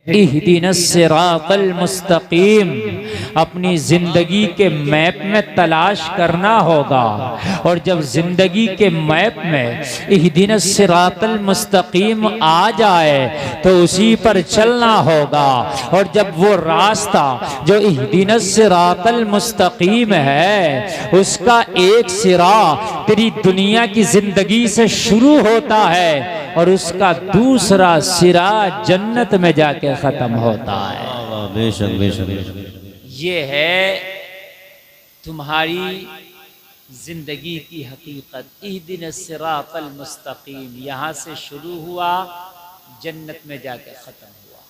इहदिनस सिरातल मुस्तकीम, अपनी जिंदगी के मैप में तलाश करना होगा। और जब जिंदगी के मैप में इहदिनस सिरातल मुस्तकीम आ जाए तो उसी पर चलना होगा। और जब वो रास्ता जो इहदिनस सिरातल मुस्तकीम है उसका एक सिरा तेरी दुनिया की जिंदगी से शुरू होता है और उसका दूसरा सिरा जन्नत में जाके खत्म होता है। बेशक बेशक। ये है तुम्हारी जिंदगी की हकीकत। इहदिनस सिरातल मुस्तकीम, यहाँ से शुरू हुआ जन्नत में जाके खत्म हुआ।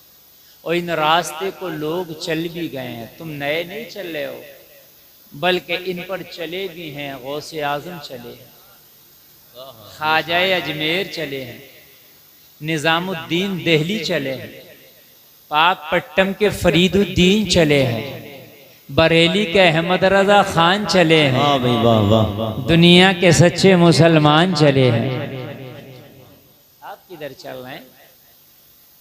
और इन रास्ते को लोग चल भी गए हैं, तुम नए नहीं चल रहे हो, बल्कि इन पर चले भी हैं। गौसे आजम चले हैं, ख्वाजा अजमेर चले हैं, निजामुद्दीन देहली चले हैं, पाक पट्टम के फरीदुद्दीन चले हैं, बरेली के अहमद रजा खान चले हैं, वाह भाई वाह वाह। दुनिया के सच्चे मुसलमान चले हैं। आप किधर चल रहे हैं?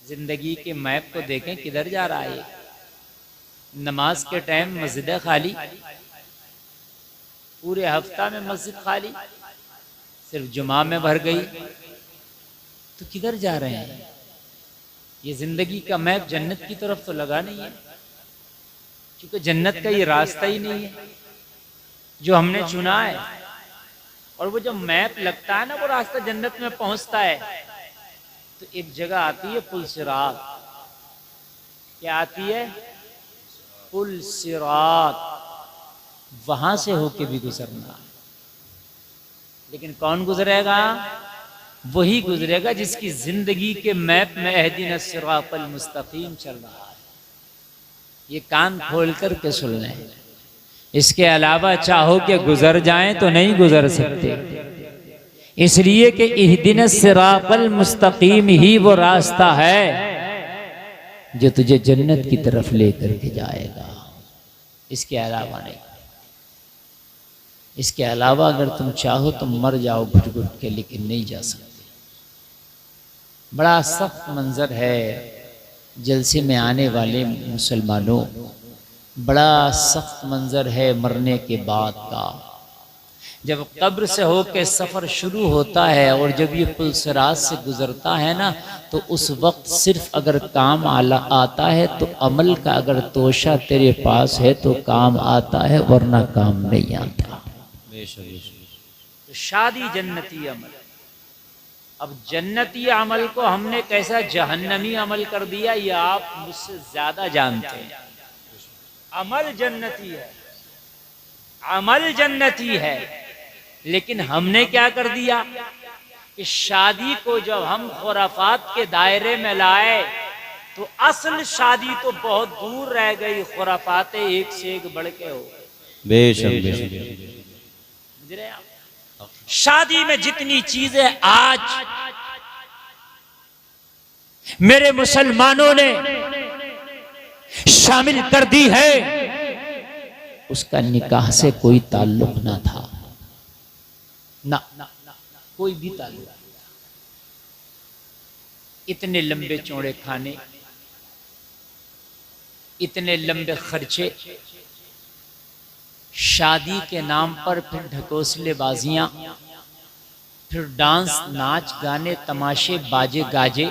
जिंदगी के मैप को देखें, किधर जा रहा है। नमाज के टाइम मस्जिद खाली, पूरे हफ्ता में मस्जिद खाली, सिर्फ जुमा में भर गई, तो किधर जा रहे हैं? ये जिंदगी का मैप जन्नत की तरफ तो लगा नहीं है, क्योंकि जन्नत का ये रास्ता ही नहीं है जो हमने चुना है। और वो जब मैप लगता है ना, वो रास्ता जन्नत में पहुंचता है तो एक जगह आती है पुल सिरात। क्या आती है? पुल सिरात। वहां से होके भी गुजरना, लेकिन कौन गुजरेगा? वही गुजरेगा जिसकी जिंदगी के मैप में इहदिनस सिरातल मुस्तकीम चल रहा है। ये कान खोल कर के सुन लें, इसके अलावा चाहो कि गुजर जाएं तो नहीं गुजर सकते, इसलिए कि इहदिनस सिरातल मुस्तकीम ही वो रास्ता है जो तुझे जन्नत की तरफ लेकर के जाएगा, इसके अलावा नहीं। इसके अलावा अगर तुम चाहो तो मर जाओ घुट घुट के, लेकिन नहीं जा सकते। बड़ा सख्त मंजर है जलसे में आने वाले मुसलमानों, बड़ा सख्त मंजर है मरने के बाद का। जब कब्र से होके सफ़र शुरू होता है और जब ये पुल सिरात से गुजरता है ना, तो उस वक्त सिर्फ अगर काम आता है तो अमल का अगर तोशा तेरे पास है तो काम आता है, वरना काम नहीं आता। तो शादी जन्नती अमल। अब जन्नती अमल को हमने कैसा जहन्नमी अमल कर दिया, ये आप मुझसे ज्यादा जानते हैं। अमल जन्नती है, अमल जन्नती है, लेकिन हमने क्या कर दिया कि शादी को जब हम खुराफात के दायरे में लाए तो असल शादी तो बहुत दूर रह गई, खुराफातें एक से एक बढ़ के हो गए। बेशक बेशक। शादी में जितनी चीजें आज मेरे मुसलमानों ने शामिल कर दी है, उसका निकाह से कोई ताल्लुक ना था, ना कोई भी ताल्लुक। इतने लंबे चौड़े खाने, इतने लंबे खर्चे, शादी के नाम पर फिर ढकोसलेबाजियां, फिर डांस नाच गाने तमाशे बाजे गाजे,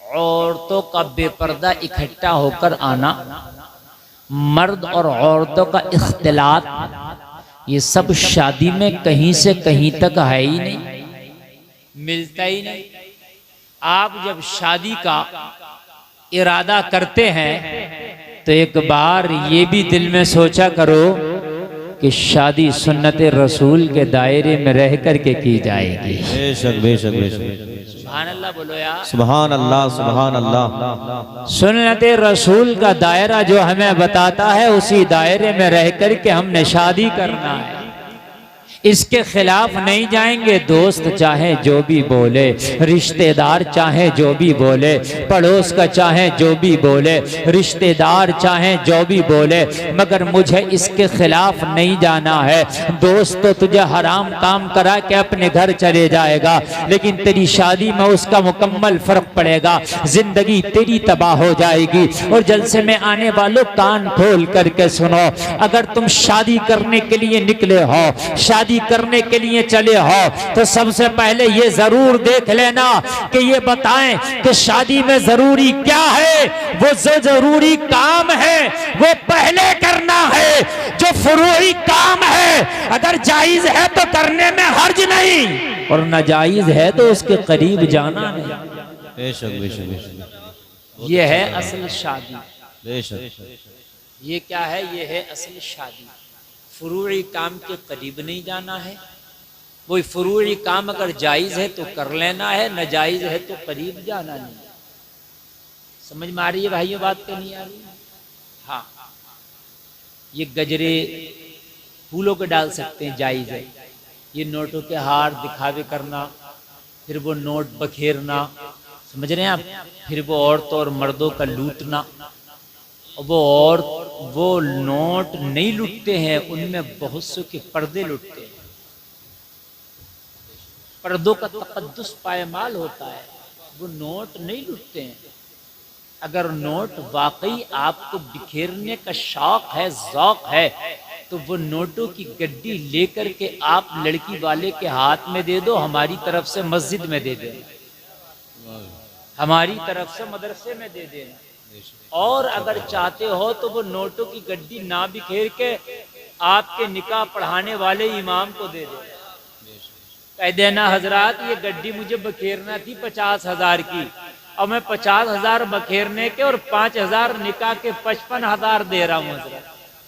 औरतों का बेपर्दा इकट्ठा होकर आना, मर्द और औरतों का इख्तिलात, ये सब शादी में कहीं से कहीं तक है ही नहीं, मिलता ही नहीं। आप जब शादी का इरादा करते हैं तो एक बार ये भी दिल में सोचा करो कि शादी सुन्नत रसूल के दायरे में रह करके की जाएगी। बेशक बेशक बेशक। सुभान अल्लाह बोलो यार। सुभान अल्लाह सुभान अल्लाह। सुन्नत रसूल का दायरा जो हमें बताता है, उसी दायरे में रह करके हमने शादी करना है। इसके खिलाफ नहीं जाएंगे। दोस्त चाहे जो भी बोले, रिश्तेदार चाहे जो भी बोले, पड़ोस का चाहे जो भी बोले, रिश्तेदार चाहे जो भी बोले, मगर मुझे इसके खिलाफ नहीं जाना है। दोस्त तो तुझे हराम काम करा के अपने घर चले जाएगा, लेकिन तेरी शादी में उसका मुकम्मल फर्क पड़ेगा, जिंदगी तेरी तबाह हो जाएगी। और जलसे में आने वालों कान खोल करके सुनो, अगर तुम शादी करने के लिए निकले हो, शादी करने के लिए चले हो, तो सबसे पहले ये जरूर देख लेना कि ये बताएं कि शादी में जरूरी क्या है। वो जो जरूरी काम है वो पहले करना है, जो फुरूई काम है अगर जायज है तो करने में हर्ज नहीं, और नाजायज है तो उसके करीब जाना नहीं। बेशक बेशक बेशक। ये है असल शादी। बेशक। ये क्या है? ये है असल शादी। फुरूई काम के करीब नहीं जाना है। वो फुरूई काम अगर जायज है तो कर लेना है, नाजायज है तो करीब जाना नहीं। समझ में आ रही है भाइयों बात? तो नहीं आ रही? हाँ, ये गजरे फूलों के डाल सकते हैं, जायज है। ये नोटों के हार दिखावे करना, फिर वो नोट बखेरना, समझ रहे हैं आप? फिर वो औरतों और मर्दों का लूटना। वो नोट नहीं लूटते हैं, उनमें बहुत से के पर्दे लूटते हैं। पर्दों का तकद्दुस पायमाल होता है, वो नोट नहीं लूटते हैं। अगर नोट वाकई आपको बिखेरने का शौक है, ज़ौक है, तो वो नोटों की गड्डी लेकर के आप लड़की वाले के हाथ में दे दो, हमारी तरफ से मस्जिद में दे देना, हमारी तरफ से मदरसे में दे देना। और अगर चाहते हो तो वो नोटों की गड्डी ना बिखेर के आपके निकाह पढ़ाने वाले इमाम को दे देना। कह देना हजरात ये गड्डी मुझे बखेरना थी 50,000 की, और मैं 50,000 बखेरने के और 5,000 निकाह के 55,000 दे रहा हूँ हजरत,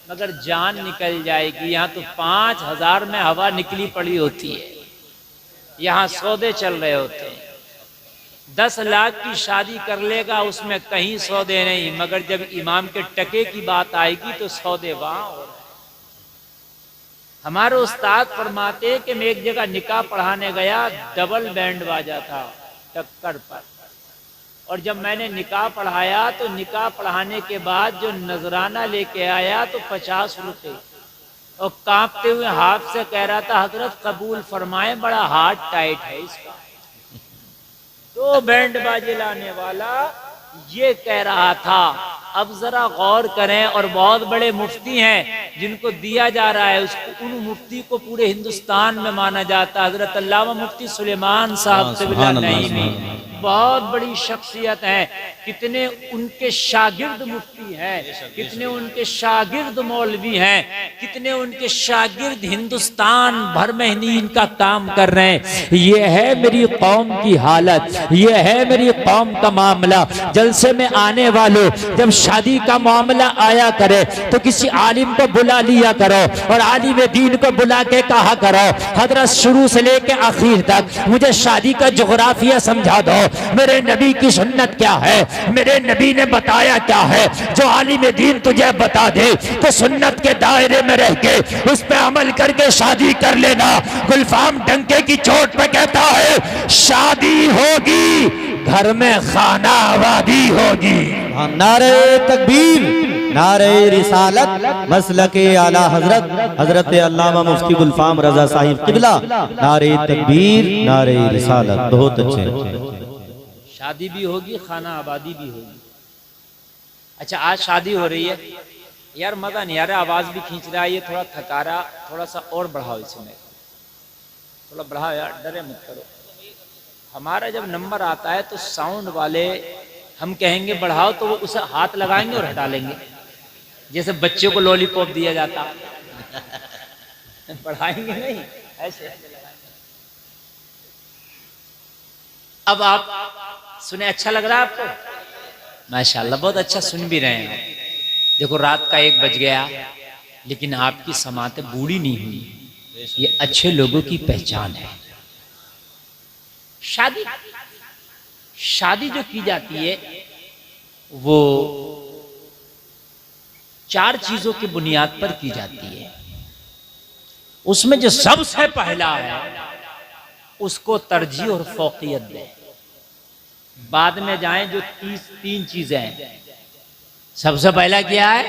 मगर जान निकल जाएगी। यहाँ तो 5,000 में हवा निकली पड़ी होती है, यहाँ सौदे चल रहे होते हैं। 10 लाख की शादी कर लेगा, उसमें कहीं सौदे नहीं, मगर जब इमाम के टके की बात आएगी तो सौदे वहां हो रहे। हमारे उस्ताद फरमाते कि मैं एक जगह निकाह पढ़ाने गया, डबल बैंड बाजा था टक्कर पर, और जब मैंने निकाह पढ़ाया तो निकाह पढ़ाने के बाद जो नजराना लेके आया तो 50 रुपए, और कांपते हुए हाथ से कह रहा था हजरत कबूल फरमाए, बड़ा हाथ टाइट है इसका। तो बैंड बाजे लाने वाला ये कह रहा था। अब जरा गौर करें, और बहुत बड़े मुफ्ती हैं जिनको दिया जा रहा है, उसको उन मुफ्ती को पूरे हिंदुस्तान में माना जाता है। हजरत अल्लामा मुफ्ती सुलेमान साहब तबीला नईमी बहुत बड़ी शख्सियत है। कितने उनके शागिर्द मुफ्ती हैं, कितने उनके शागिर्द मौलवी हैं, कितने उनके शागिर्द हिंदुस्तान भर में ही इनका काम कर रहे हैं। ये है मेरी कौम की हालत, ये है मेरी कौम का मामला। जलसे में आने वालों, जब शादी का मामला आया करे तो किसी आलिम को बुला लिया करो, और आलिम दीन को बुला के कहा करो हजरत शुरू से लेके आखिर तक मुझे शादी का जोग्राफिया समझा दो, मेरे नबी की सुन्नत क्या है, मेरे नबी ने बताया क्या है। जो आलिम दीन तुझे बता दे तो सुन्नत के दायरे में रह के उस पे अमल करके शादी कर लेना। गुलफाम डंके की चोट पे कहता है शादी होगी घर में खाना आबादी होगी। नारे तकबीर, नारे रिसालत, मसलके आला हजरत हजरत अल्लामा मुफ्ती गुलफाम रजा साहिब किबला। नारे तकबीर, नारे रिसालत। बहुत अच्छे। शादी भी होगी, खाना आबादी भी होगी। अच्छा, आज शादी हो रही है यार, मजा नहीं आ रहा, आवाज भी खींच रहा है, ये थोड़ा थका रहा, थोड़ा सा और बढ़ाओ इसमें, थोड़ा बढ़ाओ यार, डरे मत करो। हमारा जब नंबर आता है तो साउंड वाले हम कहेंगे बढ़ाओ तो वो उसे हाथ लगाएंगे और हटा लेंगे, जैसे बच्चों को लॉलीपॉप दिया जाता। बढ़ाएंगे नहीं, ऐसे। अब आप सुने, अच्छा लग रहा है आपको? माशाल्लाह, बहुत अच्छा सुन भी रहे हैं। देखो रात का 1 बज गया, लेकिन आपकी समातें बूढ़ी नहीं हुई, ये अच्छे लोगों की पहचान है। शादी जो की जाती है वो 4 चीजों की बुनियाद पर की जाती है। उसमें जो सबसे पहला है उसको तरजीह और फौकियत दे। बाद में जाएं जो 3 चीजें हैं। सबसे पहला क्या है?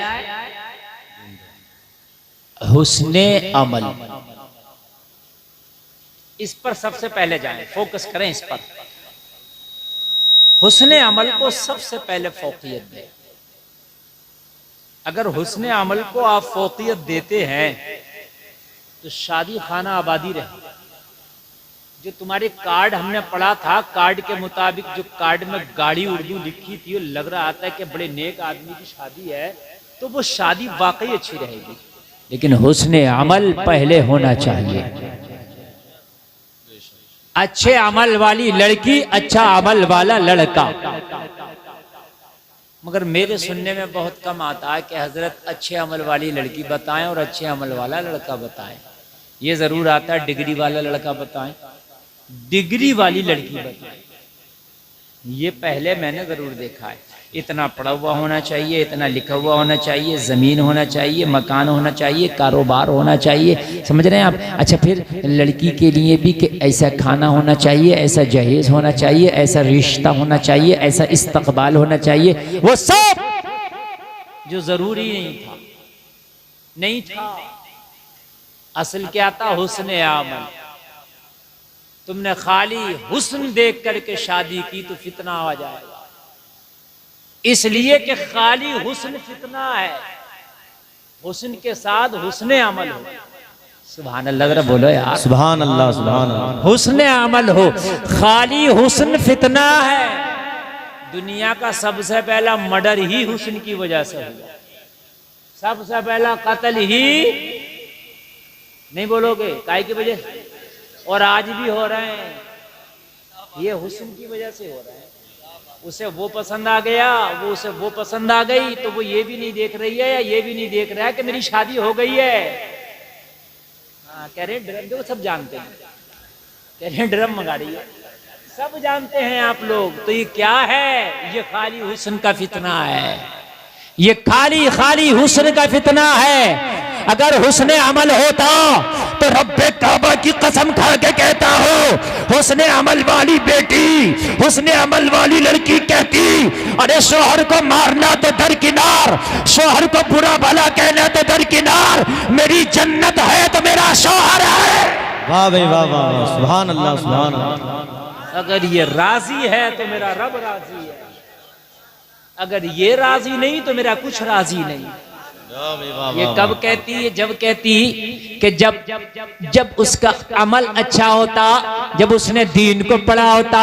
हुस्ने अमल। इस पर सबसे पहले जाएं, फोकस करें इस पर। हुस्ने अमल को सबसे पहले फौकियत दें। अगर हुस्ने अमल को आप फौकियत देते हैं तो शादी खाना आबादी रहे। जो तुम्हारे कार्ड हमने पढ़ा था, कार्ड के मुताबिक जो कार्ड में गाड़ी उर्दू लिखी थी, वो लग रहा था कि बड़े नेक आदमी की शादी है, तो वो शादी वाकई अच्छी रहेगी। लेकिन हुस्ने अमल पहले होना चाहिए। अच्छे अमल वाली लड़की, अच्छा अमल वाला लड़का। मगर मेरे सुनने में बहुत कम आता है कि हजरत अच्छे अमल वाली लड़की बताएं और अच्छे अमल वाला लड़का बताएं। ये जरूर आता है डिग्री वाला लड़का बताएं, डिग्री वाली लड़की बताएं। ये पहले मैंने जरूर देखा है। इतना पढ़ा हुआ होना चाहिए, इतना लिखा हुआ होना चाहिए, जमीन होना चाहिए, मकान होना चाहिए, कारोबार होना चाहिए। समझ रहे हैं आप? अच्छा, फिर लड़की के लिए भी कि ऐसा खाना होना चाहिए, ऐसा जहेज होना चाहिए, ऐसा रिश्ता होना चाहिए, ऐसा इस्तकबाल होना चाहिए। वो सब जो जरूरी नहीं था। असल क्या था? हुस्ने आमल। तुमने खाली हुस्न देख करके शादी की तो फितना आ जाएगा। इसलिए कि खाली हुस्न फितना है, हुस्न के साथ हुस्ने अमल हो। सुभान अल्लाह, जरा बोलो यार सुभान अल्लाह, सुभान अल्लाह। हुस्ने अमल हो, खाली हुस्न फितना है। दुनिया का सबसे पहला मर्डर ही हुस्न की वजह से हुआ। सबसे पहला कत्ल ही, नहीं बोलोगे काहे की वजह से? और आज भी हो रहे हैं, ये हुस्न की वजह से हो रहे हैं। उसे वो पसंद आ गया, वो उसे वो पसंद आ गई, तो वो ये भी नहीं देख रही है या ये भी नहीं देख रहा है कि मेरी शादी हो गई है। हाँ, कह रहे ड्रम, देखो सब जानते हैं, कह रहे ड्रम मंगा रही है, सब जानते हैं आप लोग। तो ये क्या है? ये खाली हुस्न का फितना है। ये खाली हुस्न का फितना है। अगर हुस्ने अमल होता तो रब्बे काबा की कसम खा के कहता हो, हुस्ने अमल वाली बेटी, हुस्ने अमल वाली लड़की कहती, अरे शोहर को मारना तो दरकिनार, शोहर को बुरा भला कहना तो दरकिनार, मेरी जन्नत है तो मेरा शोहर है। वाह भाई वाह वाह, सुभान अल्लाह, सुभान अल्लाह। अगर ये राजी है तो मेरा रब राजी है, अगर ये राजी नहीं तो मेरा कुछ राजी नहीं। ये कब कहती है? जब कहती कि जब उसका अमल अच्छा होता, जब उसने दीन को पढ़ा होता।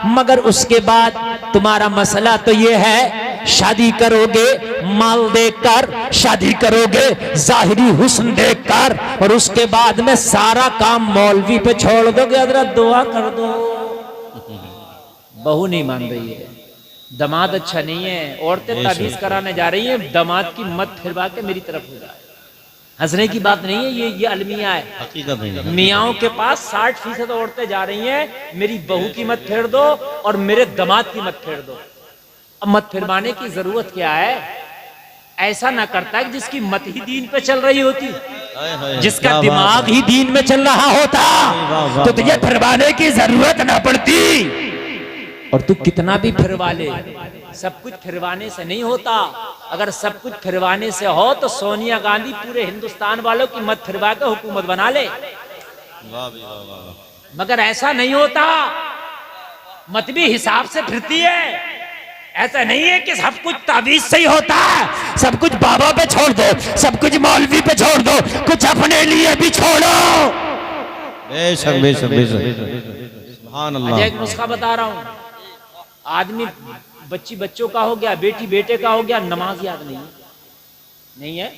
मगर उसके बाद तुम्हारा मसला तो ये है, शादी करोगे माल देकर, शादी करोगे जाहिरी हुस्न देखकर, और उसके बाद में सारा काम मौलवी पे छोड़ दोगे। हजरत दुआ कर दो, बहू नहीं मान रही है, दामाद अच्छा नहीं है, औरतें ताबीज कराने जा रही हैं, दामाद की मत फिरवा के मेरी तरफ हो जाए। हंसने की बात नहीं है, ये अलमिया है, हकीकत है। मियाओं के पास 60% औरतें जा रही हैं, मेरी बहू की मत फेर दो और मेरे दामाद की मत फेर दो। अब मत फिरवाने की जरूरत क्या है? ऐसा ना करता है जिसकी मत ही दीन पे चल रही होती, जिसका दिमाग ही दीन में चल रहा होता, तो तुझे फिरवाने की जरूरत ना पड़ती। और तू कितना भी फिरवा ले, सब कुछ फिरवाने से नहीं होता। अगर सब कुछ फिरवाने से हो तो सोनिया गांधी पूरे हिंदुस्तान वालों की मत फिरवा के हुकूमत बना ले। मगर ऐसा नहीं होता, मत भी हिसाब से फिरती है। ऐसा नहीं है कि सब कुछ तावीज से ही होता है, सब कुछ बाबा पे छोड़ दो, सब कुछ मौलवी पे छोड़ दो, कुछ अपने लिए भी छोड़ो। बेशक बेशक बेशक, सुभान अल्लाह। एक नुस्खा बता रहा हूँ, आदमी बच्ची बच्चों का हो गया, बेटी बेटे का हो गया, नमाज याद नहीं है,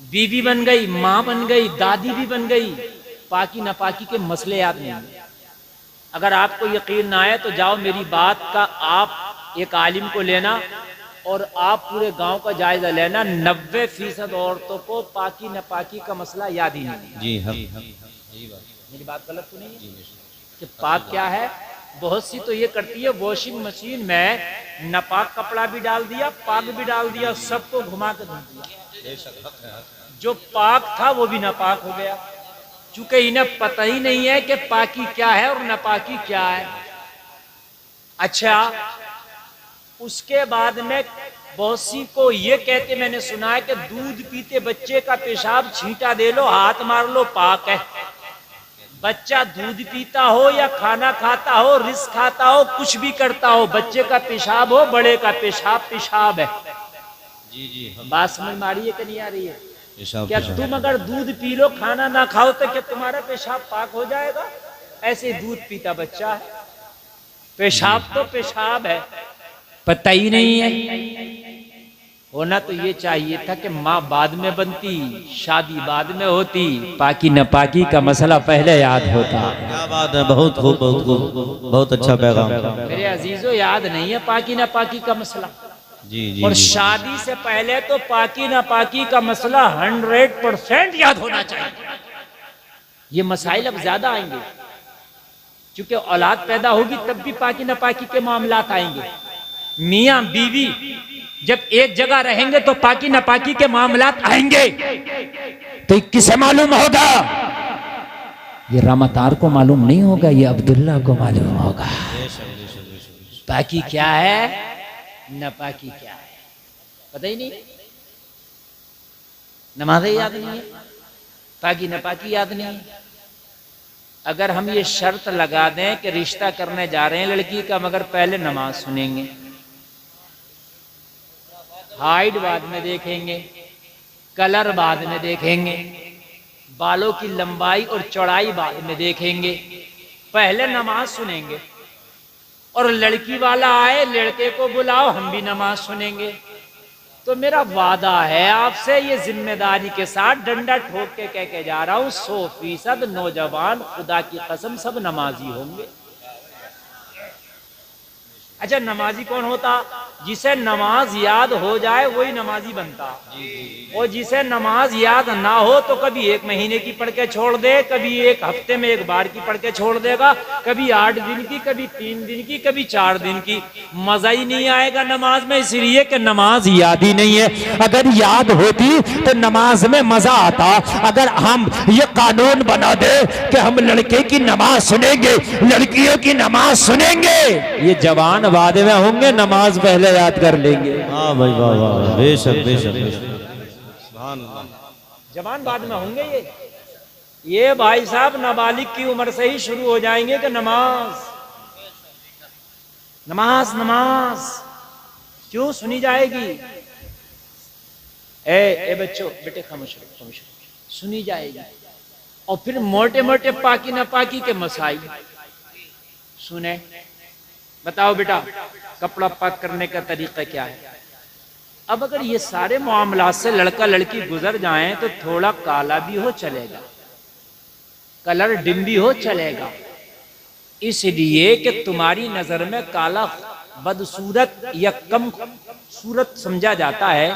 बीवी बन गई, माँ बन गई, दादी भी बन गई, पाकी नापाकी के मसले याद नहीं है। अगर आपको यकीन ना आए तो जाओ मेरी बात का आप एक आलिम को लेना और आप पूरे गांव का जायजा लेना, 90% औरतों को पाकी नापाकी का मसला याद ही नहीं। जी हाँ, मेरी बात गलत तो नहीं है कि पाक क्या है? बहुत सी तो ये करती है, वॉशिंग मशीन में नापाक कपड़ा भी डाल दिया, पाक भी डाल दिया, सबको घुमा कर धो दिया। जो पाक था वो भी नापाक हो गया, चूंकि इन्हें पता ही नहीं है कि पाकी क्या है और नापाकी क्या है। अच्छा, उसके बाद में बहुत सी को ये कहते मैंने सुना है कि दूध पीते बच्चे का पेशाब छींटा दे लो, हाथ मार लो, पाक है। बच्चा दूध पीता हो या खाना खाता हो, रिस्क खाता हो, कुछ भी करता हो, बच्चे का पेशाब हो, बड़े का पेशाब पेशाब है। जी जी, बात समझ में आ रही है कि नहीं आ रही है? पेशाब क्या पेशाब। तुम अगर दूध पी लो, खाना ना खाओ, तो क्या तुम्हारा पेशाब पाक हो जाएगा? ऐसे दूध पीता बच्चा है, पेशाब तो पेशाब है, पता ही नहीं है। होना तो ये चाहिए था कि माँ बाद में बनती, शादी बाद में होती, पाकी नापाकी का मसला पहले याद होता। क्या बात है, बहुत खूब बहुत खूब, बहुत अच्छा पैगाम। मेरे अजीजों, याद नहीं है पाकी नापाकी का मसला। जी जी और जी। शादी से पहले तो पाकी नापाकी का मसला 100% याद होना चाहिए। ये मसाइल अब ज्यादा आएंगे, क्योंकि औलाद पैदा होगी तब भी पाकी नापाकी के मामलात आएंगे। मियां बीवी जब एक जगह रहेंगे तो पाकी नापाकी के मामलात आएंगे। तो किसे मालूम होगा? ये रामातार को मालूम नहीं होगा, ये अब्दुल्ला को मालूम होगा। पाकी क्या है, नापाकी क्या है, पता ही नहीं। नमाज़ें याद नहीं है, पाकी नापाकी याद नहीं है। अगर हम ये शर्त लगा दें कि रिश्ता करने जा रहे हैं लड़की का, मगर पहले नमाज सुनेंगे, हाइट बाद में देखेंगे, कलर बाद में देखेंगे, बालों की लंबाई और चौड़ाई बाद में देखेंगे, पहले नमाज सुनेंगे। और लड़की वाला आए, लड़के को बुलाओ, हम भी नमाज सुनेंगे। तो मेरा वादा है आपसे, ये जिम्मेदारी के साथ डंडा ठोक के कह के जा रहा हूं, 100% नौजवान खुदा की कसम सब नमाजी होंगे। अच्छा, नमाजी कौन होता? जिसे नमाज याद हो जाए वही नमाजी बनता। और जिसे नमाज याद ना हो तो कभी 1 महीने की पढ़ के छोड़ दे, कभी 1 हफ्ते में 1 बार की पढ़ के छोड़ देगा, कभी 8 दिन की, कभी 3 दिन की, कभी 4 दिन की। मजा ही नहीं आएगा नमाज में, इसलिए कि नमाज याद ही नहीं है। अगर याद होती तो नमाज में मजा आता। अगर हम ये कानून बना दे कि हम लड़के की नमाज सुनेंगे, लड़कियों की नमाज सुनेंगे, ये जवान बाद में होंगे, नमाज पहले याद कर लेंगे। हाँ भाई, वाह वाह, बेशक बेशक बेशक। जवान बाद में होंगे ये भाई साहब नाबालिग की उम्र से ही शुरू हो जाएंगे कि नमाज नमाज नमाज क्यों सुनी जाएगी? ए बच्चों, बेटे खामोश रहो, खामोश रहो, सुनी जाएगी। और फिर मोटे मोटे पाकी नापाकी के मसाइल सुने। बताओ बेटा, कपड़ा पाक करने का तरीका क्या है? अब अगर ये सारे मामला से लड़का लड़की गुजर जाएं तो थोड़ा काला भी हो चलेगा, कलर डिम भी हो चलेगा, इसलिए कि तुम्हारी नजर में काला बदसूरत या कम सूरत समझा जाता है।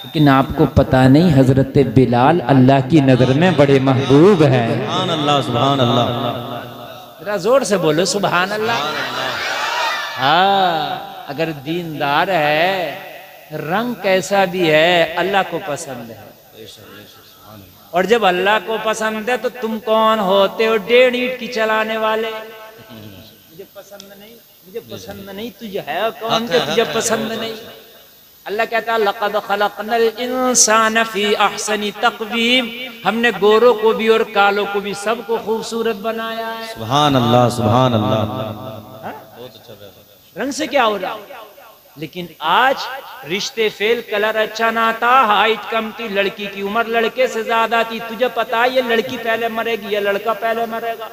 लेकिन आपको पता नहीं, हजरत बिलाल अल्लाह की नजर में बड़े महबूब हैं। सुभान अल्लाह, सुभान अल्लाह। जरा जोर से बोलो सुभान अल्लाह। हाँ, अगर दीनदार है, रंग कैसा भी है, अल्लाह को पसंद है। और जब अल्लाह को पसंद है तो तुम कौन होते हो 1.5 ईंट की चलाने वाले? मुझे पसंद नहीं, मुझे पसंद नहीं, तुझे है कौन कि तुझे पसंद नहीं? अल्लाह कहता है लक़द ख़लक़नल इंसान फ़ी अहसनि तक़वीम, हमने गोरों को भी और कालों को भी सबको खूबसूरत बनाया है। सुभान अल्लाह, सुभान अल्लाह। बहुत अच्छा। रंग से क्या हो रहा? लेकिन आज रिश्ते फेल, कलर अच्छा ना था, हाइट कम थी, लड़की की उम्र लड़के से ज्यादा थी। तुझे पता है ये लड़की पहले मरेगी या लड़का पहले मरेगा?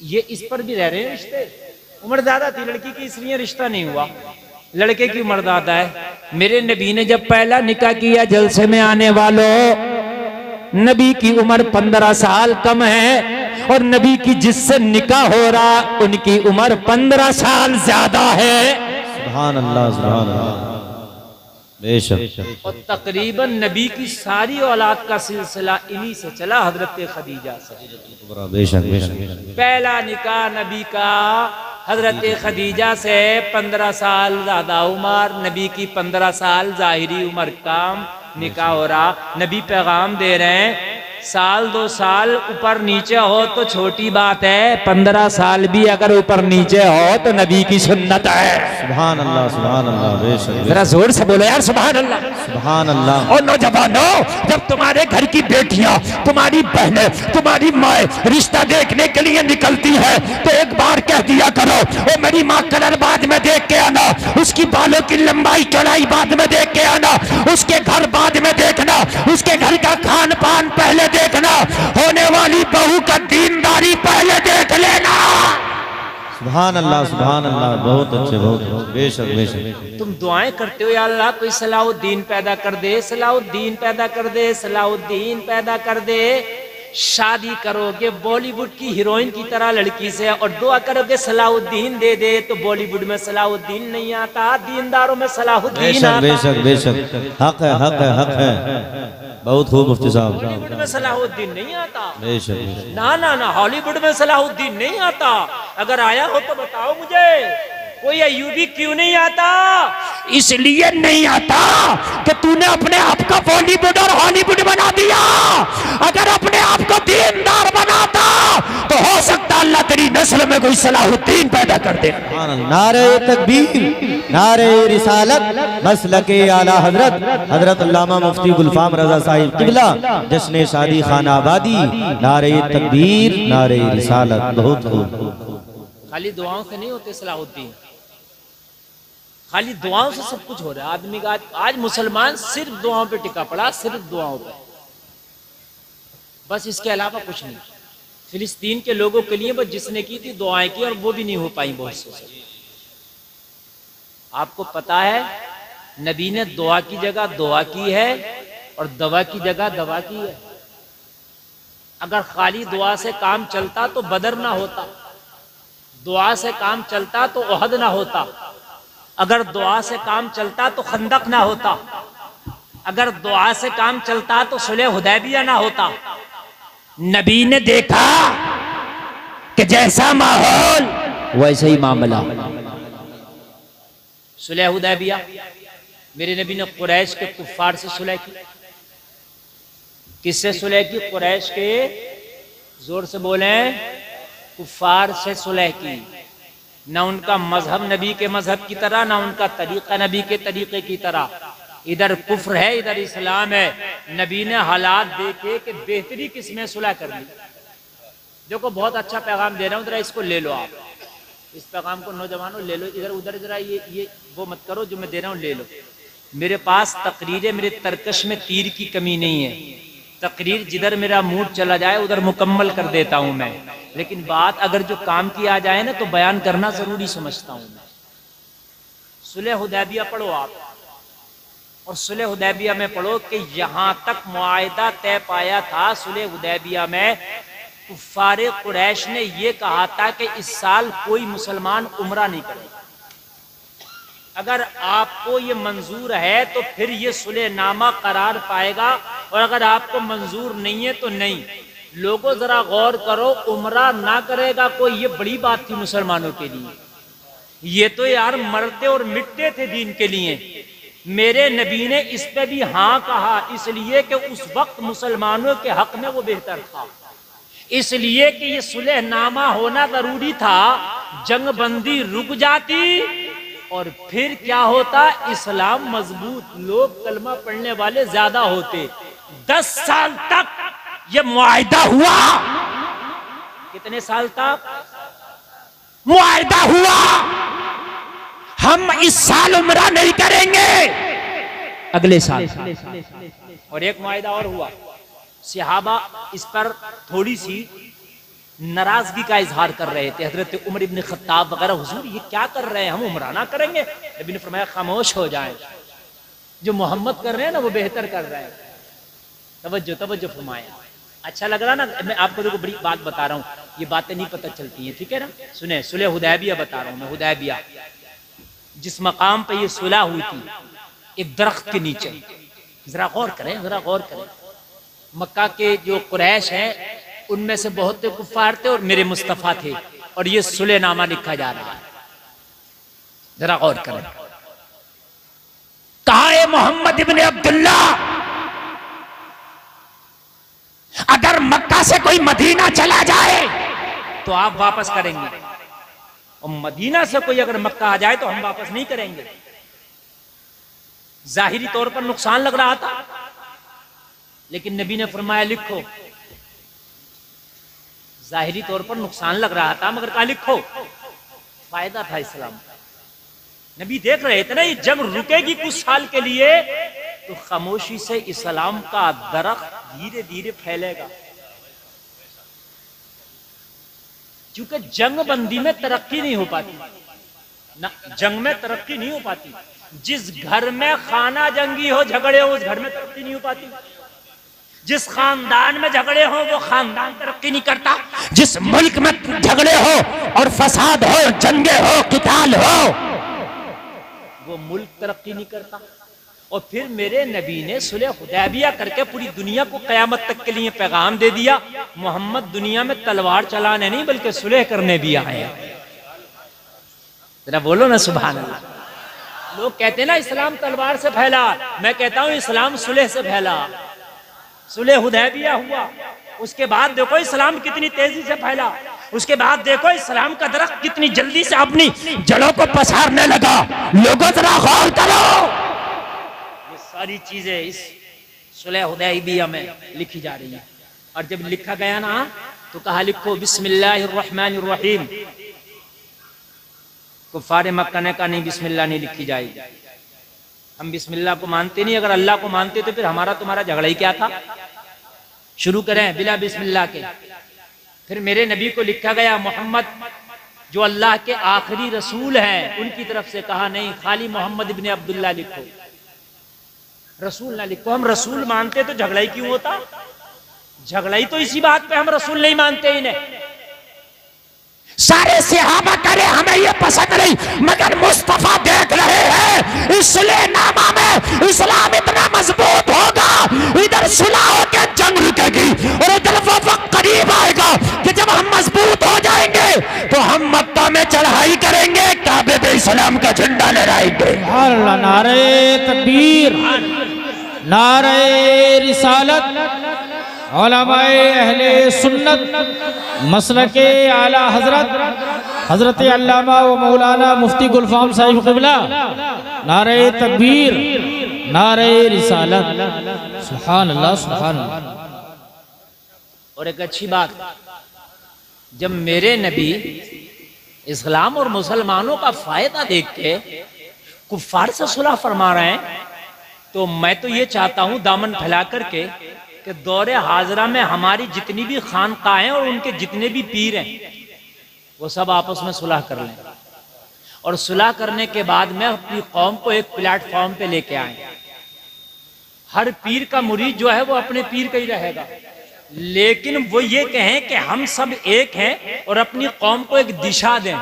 ये इस पर भी रह रहे हैं रिश्ते। उम्र ज्यादा थी लड़की की, इसलिए रिश्ता नहीं हुआ। लड़के की उम्र ज्यादा है। मेरे नबी ने जब पहला निकाह किया, जलसे में आने वालों, नबी की उम्र 15 साल कम है और नबी की जिससे निकाह हो रहा उनकी उम्र 15 साल ज्यादा है। सुभान अल्लाह, सुभान अल्लाह, बेशक। और तकरीबन नबी की सारी औलाद का सिलसिला इन्हीं से चला, हजरत खदीजा से। बेशक बेशक। पहला निकाह नबी का हजरत खदीजा से 15 साल ज्यादा उम्र, नबी की 15 साल जाहिरी उम्र कम। निकाह हो रहा। नबी पैगाम दे रहे हैं, साल 2 साल ऊपर नीचे हो तो छोटी बात है, 15 साल भी अगर ऊपर नीचे हो तो नबी की सुन्नत है। सुभान अल्लाह, सुभान अल्लाह, बेशक जरा जोर से बोलो यार सुभान अल्लाह। सुभान अल्लाह। और नौजवानों, जब तुम्हारे घर की बेटियां, तुम्हारी बहनें, तुम्हारी माँ रिश्ता देखने के लिए निकलती है तो एक बार कह दिया करो, ओ मेरी माँ कलर बाद में देख के आना, उसकी बालों की लंबाई चौड़ाई बाद में देख के आना, उसके घर बाद में देखना, उसके घर का खान पान पहले देखना, होने वाली बहू का दीनदारी पहले देख लेना। सुभान अल्लाह, सुभान अल्लाह, बहुत अच्छे, बहुत अच्छे, बेशक बेशक। तुम दुआएं करते हो या अल्लाह कोई सलाहुद्दीन पैदा कर दे, सलाहुद्दीन पैदा कर दे, सलाहुद्दीन पैदा कर दे। शादी करोगे बॉलीवुड की हीरोइन की तरह लड़की से और दुआ करोगे सलाहुद्दीन दे दे, तो बॉलीवुड में सलाहुद्दीन नहीं आता, दीनदारों में सलाहुद्दीन बेशक आता। बेशक बेशक, हक है, हक है, हक है। बहुत खूब मुफ्ती साहब। बॉलीवुड में सलाहुद्दीन नहीं आता। बेशक बेशक। ना ना ना, हॉलीवुड में सलाहुद्दीन नहीं आता। अगर आया हो तो बताओ मुझे, कोई अय्यूबी क्यों नहीं आता? इसलिए नहीं आता कि तूने अपने आप को बॉलीवुड और हॉलीवुड बना दिया। अगर अपने आप को दीनदार बनाता तो हो सकता अल्लाह तेरी नस्ल में कोई सलाहुद्दीन पैदा कर दे। नारे तकबीर, नारे रिसालत, मसलके आला हजरत हजरत अल्लामा मुफ्ती गुलफाम रजा साहिब किबला, जश्न शादी खाना आबादी। नारे तकबीर, नारे रिसालत, बहुत खूब। खाली दुआओं से नहीं होते सलाहुद्दीन, खाली दुआओं से सब कुछ हो रहा है। आदमी का आज मुसलमान सिर्फ दुआओं पे टिका पड़ा, सिर्फ दुआओं पे, बस इसके अलावा कुछ नहीं। फिलिस्तीन के लोगों के लिए बस जिसने की थी दुआएं की, और वो भी नहीं हो पाई बहुत से। आपको पता है नबी ने दुआ की जगह दुआ की है और दवा की जगह दवा की है। अगर खाली दुआ से काम चलता तो बदर ना होता, दुआ से काम चलता तो ओहद ना होता, अगर दुआ से काम चलता तो खंदक ना होता, अगर दुआ से काम चलता तो सुलह हुदैबिया ना होता। नबी ने देखा कि जैसा माहौल वैसे ही मामला। सुलह हुदैबिया, मेरे नबी ने कुरैश के कुफ्फार से सुलह की। किससे सुलह की? कुरैश के, जोर से बोले, कुफ्फार से सुलह की। ना उनका मजहब नबी के मजहब की तरह, ना उनका तरीका नबी के तरीके की तरह। इधर कुफ्र है, इधर इस्लाम है। नबी ने हालात देखे कि बेहतरी किसमें सुलह कर ली। देखो बहुत अच्छा पैगाम दे रहा हूँ, जरा इसको ले लो आप, इस पैगाम को नौजवानों ले लो। इधर उधर जरा ये वो मत करो, जो मैं दे रहा हूँ ले लो। मेरे पास तकरीर है, मेरे तरकश में तीर की कमी नहीं है। तकरीर जिधर मेरा मूड चला जाए उधर मुकम्मल कर देता हूं मैं, लेकिन बात अगर जो काम की आ जाए ना तो बयान करना जरूरी समझता हूं मैं। सुलह हुदैबिया पढ़ो आप, और सुलह हुदैबिया में पढ़ो कि यहां तक मुआहिदा तय पाया था सुलह हुदैबिया में, कुफ्फारे कुरैश ने यह कहा था कि इस साल कोई मुसलमान उम्रा नहीं करेगा। अगर आपको ये मंजूर है तो फिर ये सुलह नामा करार पाएगा, और अगर आपको मंजूर नहीं है तो नहीं। लोगों जरा गौर करो, उम्रा ना करेगा कोई, ये बड़ी बात थी मुसलमानों के लिए। ये तो यार मरते और मिटते थे दीन के लिए। मेरे नबी ने इस पे भी हाँ कहा, इसलिए कि उस वक्त मुसलमानों के हक में वो बेहतर था, इसलिए कि ये सुलह नामा होना जरूरी था। जंग बंदी रुक जाती और फिर क्या होता, इस्लाम मजबूत, लोग कलमा पढ़ने वाले ज्यादा होते। 10 साल तक ये मुआहिदा हुआ। कितने साल तक मुआहिदा हुआ? हम इस साल उम्रा नहीं करेंगे, अगले साल। और एक मुआहिदा और हुआ, सहाबा इस पर थोड़ी सी नाराजगी का इजहार कर रहे थे। हजरत उमर इब्न खत्ताब वगैरह, हुजूर ये क्या कर रहे हैं, हम उम्रा ना करेंगे। नबी ने फरमाया खामोश हो जाएं, जो मोहम्मद कर रहे हैं ना वो बेहतर कर रहे हैं। तवज्जो तवज्जो फरमाया। अच्छा लग रहा ना? मैं आपको देखो बड़ी बात बता रहा हूँ, ये बातें नहीं पता चलती हैं, ठीक है ना? सुने, सुलह हुदैबिया बता रहा हूँ मैं। हुदैबिया जिस मकाम पे ये सुलह हुई थी, एक दरख्त के नीचे, जरा गौर करें, जरा गौर करें। मक्का के जो कुरैश हैं उनमें से बहुत से कुफ्फार थे और मेरे मुस्तफा थे, और ये सुलह नामा लिखा जा रहा है। जरा गौर करें। कहा है मोहम्मद इब्न अब्दुल्ला से कोई मदीना चला जाए तो आप वापस करेंगे, और मदीना से कोई अगर मक्का आ जाए तो हम वापस नहीं करेंगे। जाहिरी तौर पर नुकसान लग रहा था, लेकिन नबी ने फरमाया लिखो। जाहिरी तौर पर नुकसान लग रहा था, मगर कहा लिखो, फायदा था इस्लाम का। नबी देख रहे थे ना ये जंग रुकेगी कुछ साल के लिए, तो खामोशी से इस्लाम का दरख्त धीरे धीरे फैलेगा। क्योंकि जंग बंदी में तरक्की नहीं हो पाती ना, जंग में तरक्की नहीं हो पाती। जिस घर में खाना जंगी हो, झगड़े हो, उस घर में तरक्की नहीं हो पाती। जिस खानदान में झगड़े हो वो खानदान तरक्की नहीं करता। जिस मुल्क में झगड़े हो और फसाद हो, जंगे हो, किताल हो, वो मुल्क तरक्की नहीं करता। और फिर मेरे नबी ने सुलह हुदैबिया करके पूरी दुनिया को कयामत तक के लिए पैगाम दे दिया, मोहम्मद दुनिया में तलवार चलाने नहीं बल्कि सुलह करने भी आए। जरा बोलो ना सुभान अल्लाह। लोग कहते हैं ना इस्लाम तलवार से फैला, मैं कहता हूं इस्लाम सुलह से फैला। सुलह हुदैबिया हुआ, उसके बाद देखो इस्लाम कितनी तेजी से फैला। उसके बाद देखो इस्लाम का दरख्त कितनी जल्दी से अपनी जड़ों को पसारने लगा। लोगों जरा गौर करो, ये सारी चीजें इस सुलह हुदैबिया में लिखी जा रही है। और जब लिखा गया ना तो कहा लिखो बिस्मिल्लाहिर्रहमानिर्रहीम। कुफ्फार मक्का ने कहा नहीं, बिस्मिल्लाह नहीं लिखी जाएगी। हम बिस्मिल्लाह को मानते नहीं, अगर अल्लाह को मानते तो फिर हमारा तुम्हारा झगड़ा ही क्या था। शुरू करें बिला बिस्मिल्लाह के। फिर मेरे नबी को लिखा गया मोहम्मद जो अल्लाह के आखिरी रसूल हैं, उनकी तरफ से कहा नहीं, खाली मोहम्मद इब्ने अब्दुल्लाह लिखो, रसूल ना लिखो। हम रसूल मानते तो झगड़ा ही क्यों होता। झगड़ा ही तो इसी बात पे हम रसूल नहीं मानते इन्हें। सारे सहाबा करे हमें ये पसंद नहीं, मगर मुस्तफा देख रहे हैं इसलिए नामा में इस्लाम इतना मजबूत होगा, इधर सुलह होकर जंग रुकेगी और इधर वो वक्त करीब आएगा कि जब हम मजबूत हो जाएंगे तो हम मक्का में चढ़ाई करेंगे, काबे पे इस्लाम का झंडा लहराएंगे। नारे तकबीर, नारे रिसालत, उलमाए अहले सुन्नत मसलके आला हजरत हजरत अल्लामा व मौलाना मुफ्ती गुलफाम साहिब क़िबला, नारे तकबीर, नारे रिसालत, सुभान अल्लाह, सुभान अल्लाह। और एक अच्छी बात, जब मेरे नबी इस्लाम और मुसलमानों का फायदा देख के कुफ्फार से सुलह फरमा रहे हैं, तो मैं तो ये चाहता हूं दामन फैला करके कि दौरे हाजरा में हमारी जितनी भी खानकाहें और उनके जितने भी पीर हैं वो सब आपस में सुलह कर लें, और सुलह करने के बाद में अपनी कौम को एक प्लेटफॉर्म पे लेके आए। हर पीर का मुरीद जो है वो अपने पीर का ही रहेगा, लेकिन वो ये कहें कि हम सब एक हैं और अपनी कौम को एक दिशा दें।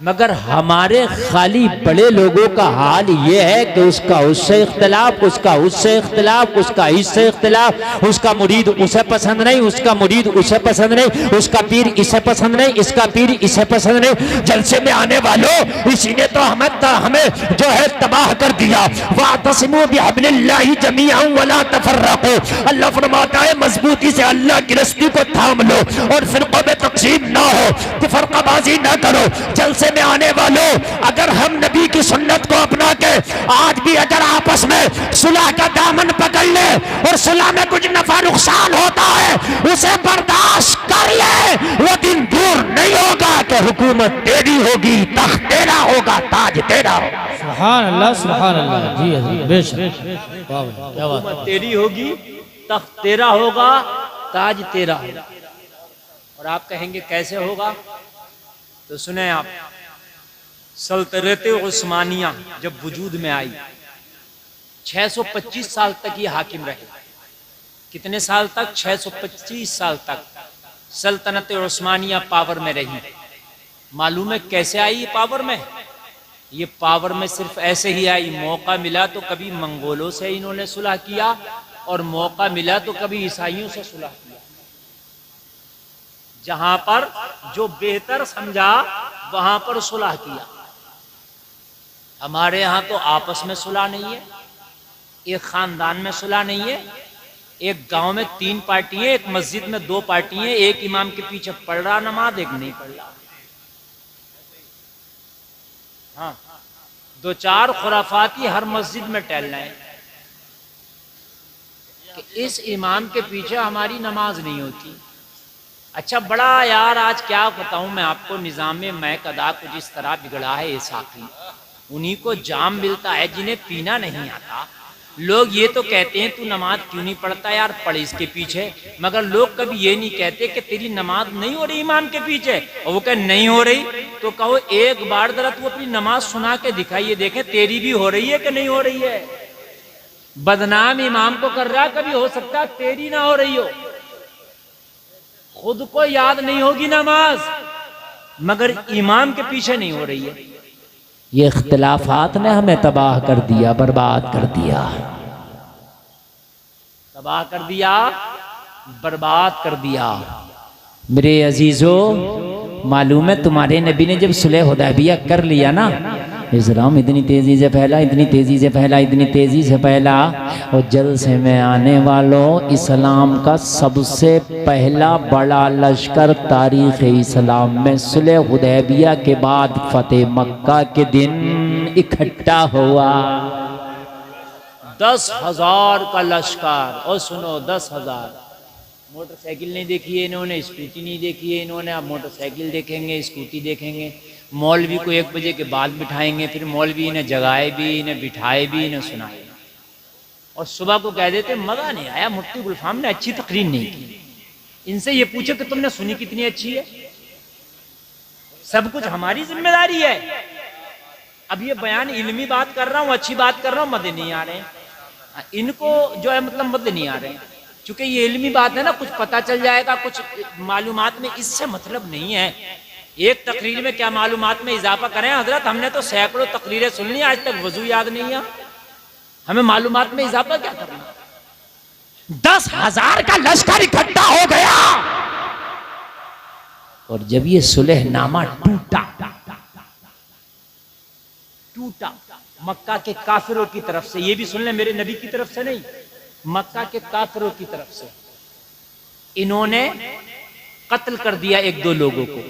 मगर हमारे खाली बड़े लोगों का हाल ये है कि उसका उससे इख्तिलाफ, उसका उससे इख्तिलाफ, उसका इससे इख्तिलाफ, उसका मुरीद उसे पसंद नहीं, उसका मुरीद उसे पसंद नहीं, उसका पीर इसे पसंद नहीं, इसका पीर इसे पसंद नहीं। जलसे में आने वालों, इसी ने तो हमें जो है तबाह कर दिया। वातसिमू बिहब्लिल्लाहि जमीअन वला तफर्रकू। अल्लाह फरमाता है मजबूती से अल्लाह की रस्सी को थाम लो और फिरकों में तकसीम ना हो, तफरकाबाजी ना करो। जलसे में आने वालों, अगर हम नबी की सुन्नत को अपना के आज भी अगर आपस में सुलह का दामन पकड़ ले और सुलह में कुछ नफा नुकसान होता है उसे बर्दाश्त कर ले, वो दिन दूर नहीं होगा कि हुकूमत तेरी होगी, तख्त तेरा होगा, ताज तेरा होगा। सुभान अल्लाह, सुभान अल्लाह। जी हज़रत, बेशक, हुकूमत तेरी होगी, तख्त तेरा होगा, ताज तेरा होगा। और आप कहेंगे कैसे होगा, तो सुने आप। सल्तनत उस्मानिया जब वजूद में आई 625 साल तक ये हाकिम रहे। कितने साल तक? 625 साल तक सल्तनत उस्मानिया पावर में रही। मालूम है कैसे आई ये पावर में? ये पावर में सिर्फ ऐसे ही आई, मौका मिला तो कभी मंगोलों से इन्होंने सुलह किया और मौका मिला तो कभी ईसाइयों से सुलह किया। जहां पर जो बेहतर समझा वहां पर सुलह किया। हमारे यहाँ तो आपस में सुलह नहीं है, एक खानदान में सुलह नहीं है, एक गांव में 3 पार्टी है, एक मस्जिद में 2 पार्टी है, एक इमाम के पीछे पढ़ रहा नमाज, एक नहीं पढ़ रहा। हाँ, 2-4 खुराफाती हर मस्जिद में टहल रहे हैं कि इस इमाम के पीछे हमारी नमाज नहीं होती। अच्छा बड़ा यार, आज क्या बताऊं मैं आपको, निज़ाम महक अदा कुछ इस तरह बिगड़ा है। ये साथी उन्हीं को जाम मिलता है जिन्हें पीना नहीं आता। लोग ये तो कहते हैं तू नमाज क्यों नहीं पढ़ता यार, पढ़ इसके पीछे, मगर लोग कभी ये नहीं कहते कि तेरी नमाज नहीं हो रही इमाम के पीछे। और वो कहे नहीं हो रही तो कहो एक बार जरा तू अपनी नमाज सुना के दिखाइए, देखें तेरी भी हो रही है कि नहीं हो रही है। बदनाम इमाम को कर रहा, कभी हो सकता है तेरी ना हो रही हो। खुद को याद नहीं होगी नमाज, मगर इमाम के पीछे नहीं हो रही है। ये इख्तिलाफात ने हमें तबाह कर दिया, बर्बाद कर दिया, तबाह कर दिया, बर्बाद कर दिया। मेरे अजीजों, मालूम है तुम्हारे नबी ने जब सुलह हुदैबिया कर लिया ना, इस्लाम इतनी तेजी से फैला, इतनी तेजी से फैला, इतनी तेजी से फैला, और जलसे में आने वालों, इस्लाम का सबसे पहला बड़ा लश्कर तारीख़ इस्लाम में सुलह हुदैबिया के बाद फतेह मक्का के दिन इकट्ठा हुआ। 10,000 का लश्कर। और सुनो, 10,000। मोटरसाइकिल नहीं देखी है इन्होंने, स्कूटी नहीं देखी है इन्होंने, अब मोटरसाइकिल देखेंगे, स्कूटी देखेंगे। मौलवी को 1 बजे के बाद बिठाएंगे, फिर मौलवी इन्हें जगाए भी, इन्हें बिठाए भी, इन्हें सुनाए। और सुबह को कह देते मज़ा नहीं आया, मुफ्ती गुलफाम ने अच्छी तकरीर नहीं की। इनसे ये पूछो कि तुमने सुनी कितनी अच्छी है। सब कुछ हमारी जिम्मेदारी है। अब ये बयान इल्मी बात कर रहा हूँ, अच्छी बात कर रहा हूँ, मज़े नहीं आ रहे हैं इनको, जो है मतलब मज़े नहीं आ रहे हैं। चूंकि ये इल्मी बात है ना, कुछ पता चल जाएगा, कुछ मालूमात में, इससे मतलब नहीं है। एक तकरीर में क्या मालूमात में इजाफा करें हजरत, हमने तो सैकड़ों तकरीरें सुन ली, आज तक वजू याद नहीं है, हमें मालूमात में इजाफा क्या करना। 10,000 का लश्कर इकट्ठा हो गया, और जब ये सुलहनामा टूटा, मक्का के काफिरों की तरफ से, ये भी सुन ले, मेरे नबी की तरफ से नहीं, मक्का के काफिरों की तरफ से इन्होंने कत्ल कर दिया 1-2 लोगों को।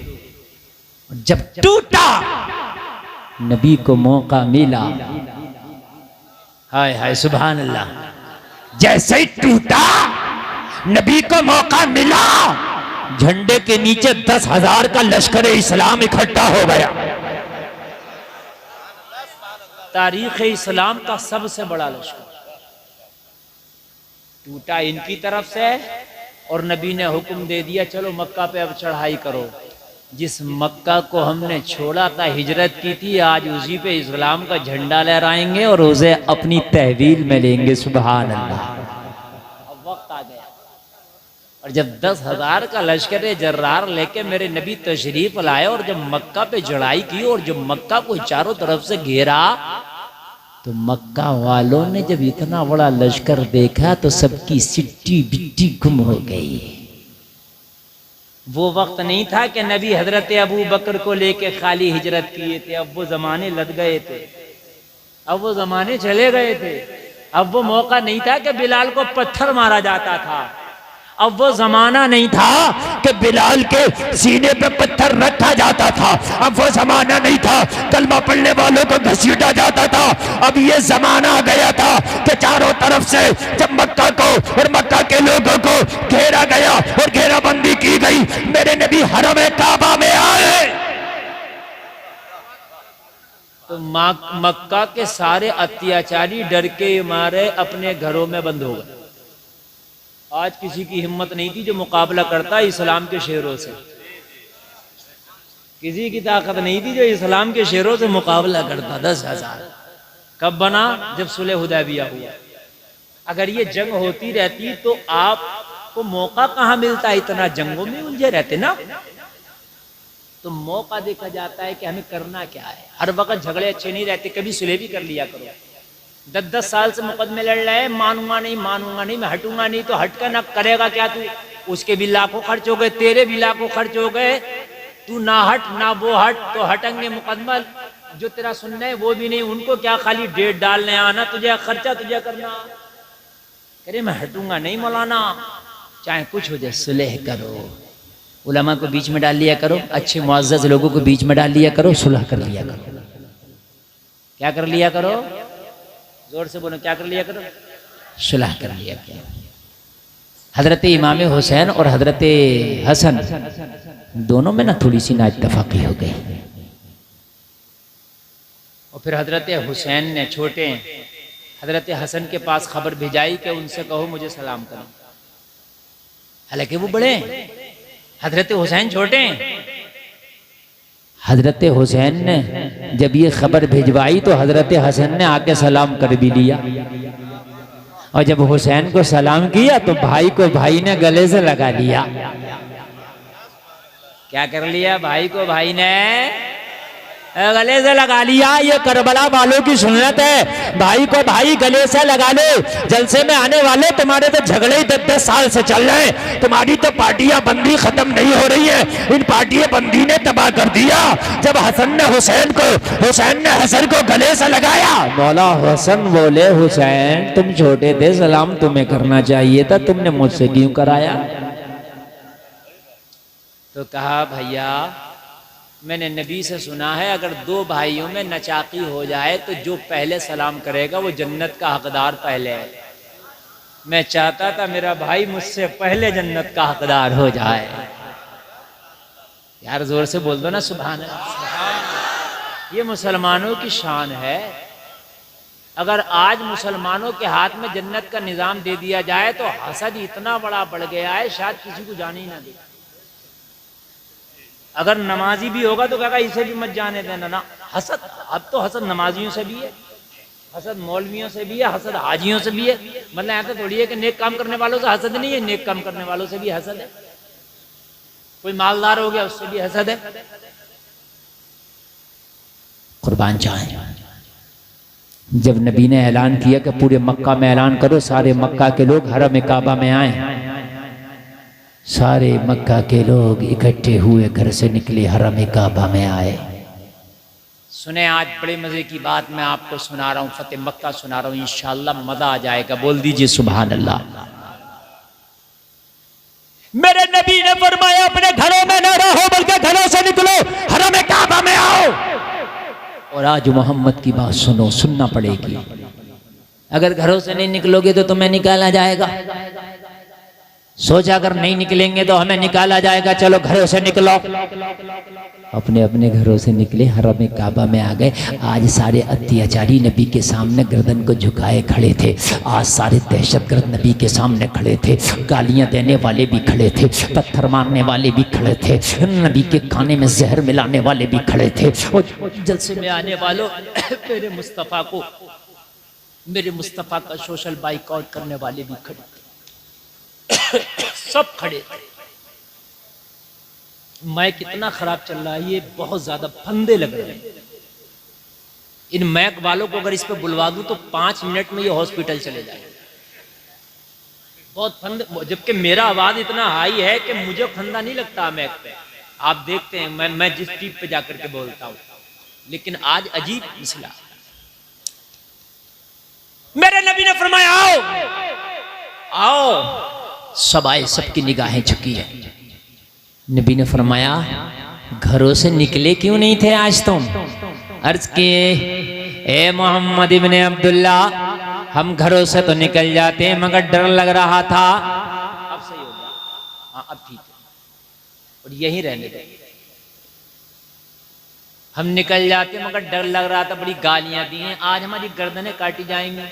जब टूटा, नबी को मौका मिला, हाय हाय सुभान अल्लाह, जैसे ही टूटा नबी को मौका मिला, झंडे के नीचे 10,000 का लश्कर इस्लाम इकट्ठा हो गया। तारीख इस्लाम का सबसे बड़ा लश्कर टूटा इनकी तरफ से, और नबी ने हुक्म दे दिया चलो मक्का पे अब चढ़ाई करो। जिस मक्का को हमने छोड़ा था, हिजरत की थी, आज उसी पे इस्लाम का झंडा लहराएंगे और उसे अपनी तहवील में लेंगे। सुभान अल्लाह। अब वक्त आ गया, और जब 10,000 का लश्कर जर्रार लेके मेरे नबी तशरीफ लाए, और जब मक्का पे चढ़ाई की, और जब मक्का को चारों तरफ से घेरा, तो मक्का वालों ने जब इतना बड़ा लश्कर देखा तो सबकी सिट्टी बिट्टी गुम हो गई। वो वक्त नहीं था कि नबी हजरत अबू बकर को लेके खाली हिजरत किए थे, अब वो जमाने लग गए थे, अब वो जमाने चले गए थे। अब वो मौका नहीं था कि बिलाल को पत्थर मारा जाता था, अब वो जमाना नहीं था कि बिलाल के सीने पे पत्थर रखा जाता था, अब वो जमाना नहीं था कलमा पढ़ने वालों को घसीटा जाता था। अब ये जमाना आ गया था कि चारों तरफ से जब मक्का को और मक्का के लोगों को घेरा गया और घेराबंदी की गई, मेरे नबी हरम काबा में आए तो मक्का के सारे अत्याचारी डर के मारे अपने घरों में बंद हो गए। आज किसी की हिम्मत नहीं थी जो मुकाबला करता इस्लाम के शेरों से, किसी की ताकत नहीं थी जो इस्लाम के शेरों से मुकाबला करता। 10,000 कब बना? जब सुलह हुदैबिया हुआ। अगर ये जंग होती रहती तो आपको मौका कहाँ मिलता, इतना जंगों में उलझे रहते ना। तो मौका देखा जाता है कि हमें करना क्या है। हर वक्त झगड़े अच्छे नहीं रहते, कभी सुलह भी कर लिया करो। 10-10 साल से मुकदमे लड़ रहे हैं, मानूंगा नहीं मैं हटूंगा नहीं, तो हट कर ना करेगा क्या तू? उसके भी लाखों खर्च हो गए, तेरे भी लाखों खर्च हो गए, तू ना हट ना वो हट, तो हटेंगे मुकदमा जो तेरा सुनना है वो भी नहीं। उनको क्या खाली डेट डालने आना, तुझे खर्चा तुझे करना। करे मैं हटूंगा नहीं मौलाना, चाहे कुछ हो जाए, सुलह करो, उलमा को बीच में डाल लिया करो, अच्छे मुअज़्ज़ज़ लोगों को बीच में डाल लिया करो, सुलह कर लिया करो। क्या कर लिया करो? जोर से बोलो, क्या कर लिया करो? सुलह कर लिया करो। हजरत इमाम हुसैन और हजरत हसन दोनों में ना थोड़ी सी नाइत्तफाकी हो गई, और फिर हजरत हुसैन ने छोटे हजरत हसन के पास खबर भिजाई कि उनसे कहो मुझे सलाम करो। हालांकि वो बड़े, हजरत हुसैन छोटे। हजरत हुसैन ने जब ये खबर भिजवाई तो हजरत हसन ने आके सलाम कर भी लिया, और जब हुसैन को सलाम किया तो भाई को भाई ने गले से लगा लिया। क्या कर लिया? भाई को भाई ने गले से लगा लिया। ये करबला वालों की सुन्नत है, भाई को भाई गले से लगा लो। जलसे में आने वाले तुम्हारे तो झगड़े ही 10-10 साल से चल रहे हैं, तुम्हारी तो पार्टियां बंदी खत्म नहीं हो रही है। इन पार्टियां बंदी ने तबाह कर दिया। जब हसन ने हुसैन ने हसन को गले से लगाया, मौला हसन बोले हुसैन तुम छोटे थे, सलाम तुम्हें करना चाहिए था, तुमने मुझसे क्यों कराया? तो कहा भैया मैंने नबी से सुना है अगर दो भाइयों में नचाकी हो जाए तो जो पहले सलाम करेगा वो जन्नत का हकदार पहले है। मैं चाहता था मेरा भाई मुझसे पहले जन्नत का हकदार हो जाए। यार जोर से बोल दो ना सुभान अल्लाह। ये मुसलमानों की शान है। अगर आज मुसलमानों के हाथ में जन्नत का निजाम दे दिया जाए तो हसद इतना बड़ा बढ़ गया है शायद किसी को जाने ही ना दे। अगर नमाजी भी होगा तो कहेगा इसे भी मत जाने देना ना। हसद, अब तो हसद नमाजियों से भी है, हसद मौलवियों से भी है, हसद हाजियों से भी है। मतलब ऐसा थोड़ी है कि नेक काम करने वालों से हसद नहीं है, नेक काम करने वालों से भी हसद है। कोई मालदार हो गया उससे भी हसद है। कुर्बान जाए। जब नबी ने ऐलान किया कि पूरे मक्का में ऐलान करो सारे मक्का के लोग हरम काबा में आए, सारे मक्का के लोग इकट्ठे हुए, घर से निकले, हरम काबा में आए। सुने आज बड़े मजे की बात मैं आपको सुना रहा हूँ, फतेह मक्का सुना रहा हूँ, इंशाअल्लाह मजा आ जाएगा। बोल दीजिए सुभान अल्लाह। मेरे नबी ने फरमाया अपने घरों में न रहो बल्कि घरों से निकलो, हरम काबा में आओ। और आज मोहम्मद की बात सुनो, सुनना पड़ेगी। अगर घरों से नहीं निकलोगे तो तुम्हें निकाला जाएगा। सोचा अगर नहीं निकलेंगे तो हमें निकाला जाएगा, चलो घरों से निकलो। अपने अपने घरों से निकले, हरम काबा में आ गए। आज सारे अत्याचारी नबी के सामने गर्दन को झुकाए खड़े थे। आज सारे दहशतगर्द नबी के सामने खड़े थे, गालियां देने वाले भी खड़े थे, पत्थर मारने वाले भी खड़े थे, नबी के खाने में जहर मिलाने वाले भी खड़े थे। और जलसे में आने वालों मेरे मुस्तफ़ा का सोशल बाइकआउट करने वाले भी खड़े थे। सब खड़े थे। मैं कितना खराब चल रहा है, ये बहुत ज्यादा फंदे लग रहे हैं। इन मैक वालों को अगर इस पे बुलवा दूं तो 5 मिनट में ये हॉस्पिटल चले जाए। बहुत फंदे, जबकि मेरा आवाज इतना हाई है कि मुझे फंदा नहीं लगता मैक पे। आप देखते हैं मैं जिस टीप पे जाकर के बोलता हूं, लेकिन आज अजीब मसला। मेरे नबी ने फरमाया आओ आओ। सब आए, सबकी निगाहें झुकी है। नबी ने फरमाया घरों से निकले क्यों नहीं थे आज तुम? अर्ज किए ए मोहम्मद इब्ने अब्दुल्ला, हम घरों से तो निकल जाते मगर डर लग रहा था। अब सही हो गया, हाँ अब ठीक है, और यही रहने दे। हम निकल जाते मगर डर लग रहा था, बड़ी गालियां दी हैं, आज हमारी गर्दनें काटी जाएंगी,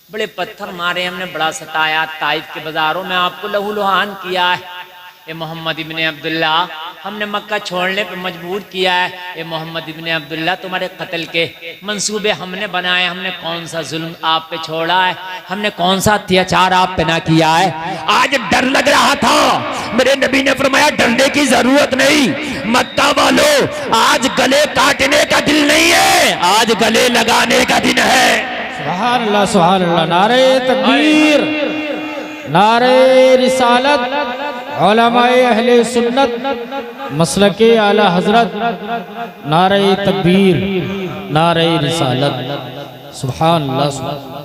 बड़े पत्थर मारे हमने, बड़ा सताया, ताइफ के बाजारों में आपको लहू लुहान किया है। ए मोहम्मद इब्ने अब्दुल्ला, हमने मक्का छोड़ने पर मजबूर किया है। ए मोहम्मद इब्ने अब्दुल्ला, तुम्हारे कत्ल के मंसूबे हमने बनाए, हमने कौन सा जुल्म आप पे छोड़ा है, हमने कौन सा अत्याचार आप पे ना किया है। आज डर लग रहा था, मेरे नबी ने फरमाया डरने की जरूरत नहीं। मक्का वालों, आज गले काटने का दिल नहीं है, आज गले लगाने का दिन है। सुभान अल्लाह, सुभान अल्लाह। नारे तकबीर, नारे रिसालत, उलमाए अहले सुन्नत, मसलके आला हजरत, नारे तकबीर, नारे रिसालत। सुभान अल्लाह, सुभान अल्लाह।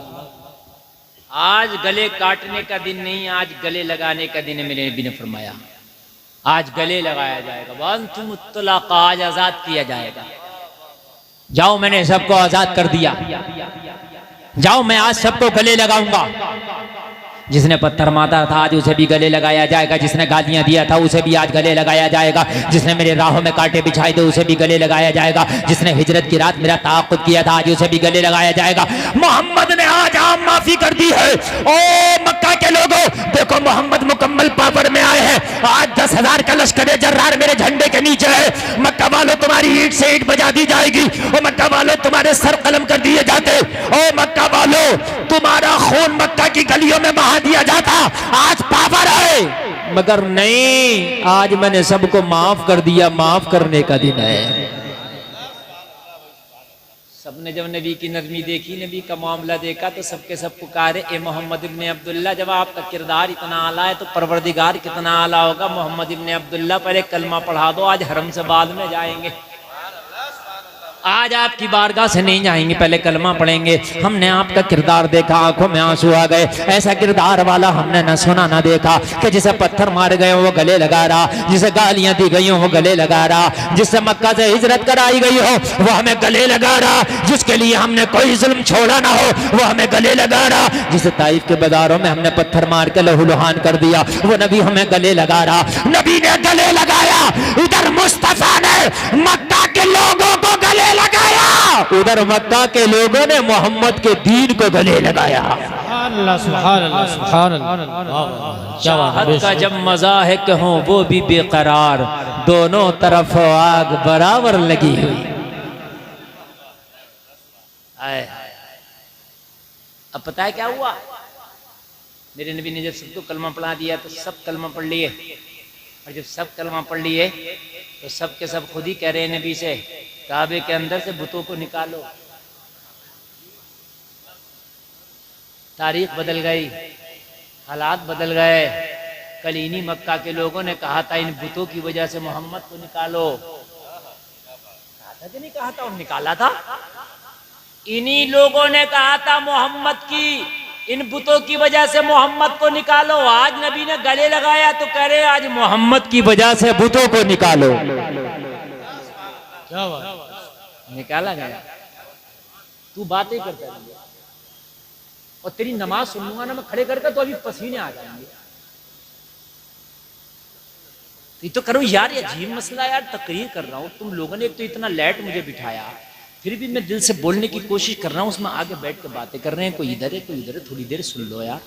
आज गले काटने का दिन नहीं, आज गले लगाने का दिन है। मेरे नबी ने फरमाया आज गले लगाया जाएगा। वअंतुम मुत्तलक़ा, आज आजाद किया जाएगा। जाओ मैंने सबको आजाद कर दिया, जाओ मैं आज सबको गले लगाऊंगा। जिसने पत्थर मारा था आज उसे भी गले लगाया जाएगा, जिसने गालियां दिया था उसे भी आज गले लगाया जाएगा, जिसने मेरे राहों में कांटे बिछाए थे उसे भी गले लगाया जाएगा, जिसने हिजरत की रात मेरा ताक़ुब किया था आज उसे भी गले लगाया जाएगा। मोहम्मद ने आज आम माफी कर दी है। ओ मक्का के लोगों, देखो मोहम्मद मुकम्मल पावर में आए हैं। आज 10,000 का लश्कर जर्रार मेरे झंडे के नीचे है। मक्का वालों तुम्हारी ईंट से ईंट बजा दी जाएगी। ओ मक्का वालों तुम्हारे सर कलम कर दिए जाते। ओ मक्का वालों तुम्हारा खून मक्का की गलियों में बहा दिया जाता। आज पावर है, मगर नहीं, आज मैंने सबको माफ कर दिया। माफ करने का दिन है। सबने जब नबी की नज़मी देखी, नबी का मामला देखा तो सबके सब पुकारे ए मोहम्मद इब्ने अब्दुल्ला। जब आपका किरदार इतना आला है तो परवरदिगार कितना आला होगा। मोहम्मद इब्ने अब्दुल्ला पहले कलमा पढ़ा दो, आज हरम से बाद में जाएंगे। आज आपकी बारगाह से नहीं जाएंगे, पहले कलमा पढ़ेंगे। हमने आपका किरदार देखा, आंखों में आंसू आ गए। ऐसा किरदार वाला हमने न सुना न देखा कि जिसे पत्थर मारे गए वो गले लगा रहा, जिसे गालियां दी गई हो वो गले लगा रहा, जिससे मक्का से हिजरत कराई गई हो वो हमें गले लगा रहा, जिसके लिए हमने कोई जुल्म छोड़ा ना हो वो हमें गले लगा रहा, जिसे ताइफ के बाजारों में हमने पत्थर मार के लहूलुहान कर दिया वो नबी हमें गले लगा रहा। नबी ने गले लगाया, इधर मुस्तफा ने मक्का के लोगों को गले लगाया, उधर मक्का के लोगों ने मोहम्मद के दीन को गले लगाया। चाहत का जब मजा है कहूँ वो भी बेकरार, दोनों तरफ आग बराबर लगी हुई। अब पता है क्या हुआ? मेरे नबी ने जब सबको कलमा पढ़ा दिया तो सब कलमा पढ़ लिए, और जब सब कलमा पढ़ लिए तो सब के सब खुद ही कह रहे हैं नबी से, काबे के अंदर से बुतों को निकालो। तारीख बदल गई, हालात बदल गए। कल इन्हीं मक्का के लोगों ने कहा था इन बुतों की वजह से मोहम्मद को निकालो। कहा था कि नहीं कहा था? और निकाला था। इन्हीं लोगों ने कहा था मोहम्मद की इन बुतों की वजह से मोहम्मद को निकालो। आज नबी ने गले लगाया तो कह रहे आज मोहम्मद की वजह से बुतों को निकालो। क्या बात? निकाला गया। तू बातें करता है और तेरी नमाज सुन लूंगा ना मैं खड़े करके तो अभी पसीने आ जाएंगे। तो तो करो यार, ये अजीब मसला यार, तकरीर कर रहा हूँ, तुम लोगों ने एक तो इतना लेट मुझे बिठाया, फिर भी मैं दिल से बोलने की कोशिश कर रहा हूँ, उसमें आगे बैठ के बातें कर रहे हैं, कोई इधर है कोई उधर है, थोड़ी देर सुन लो यार।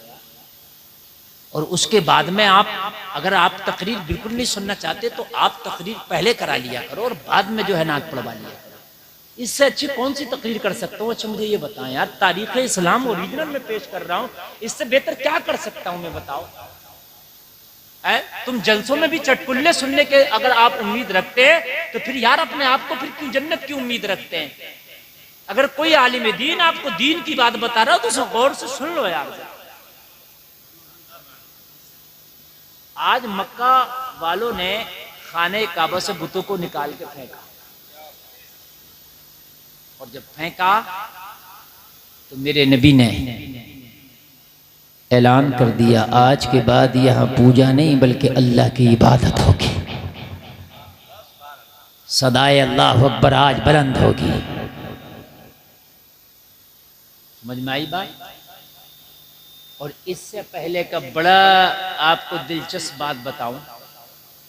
और उसके बाद में आप अगर आप तकरीर बिल्कुल नहीं सुनना चाहते तो आप तकरीर पहले करा लिया करो और बाद में जो है नात पढ़वा लिया करो। इससे अच्छी कौन सी तकरीर कर सकता हूँ? अच्छा मुझे ये बताएं यार, तारीख इस्लाम ओरिजिनल में पेश कर रहा हूँ, इससे बेहतर क्या कर सकता हूँ मैं? बताओ। तुम जलसों में भी चटकुल्ले सुनने के अगर आप उम्मीद रखते हैं तो फिर यार अपने आप को फिर क्यों जन्नत की उम्मीद रखते हैं? अगर कोई आलिम दीन आपको दीन की बात बता रहा हो तो उसे गौर से सुन लो यार। आज मक्का वालों ने खाने काबा से बुतों को निकाल के फेंका, और जब फेंका तो मेरे नबी ने ऐलान कर दिया आज के बाद यहां पूजा नहीं बल्कि अल्लाह की इबादत होगी। सदाए अल्लाह अकबर आज बुलंद होगी। समझ में आई बात? और इससे पहले का बड़ा आपको दिलचस्प बात बताऊं,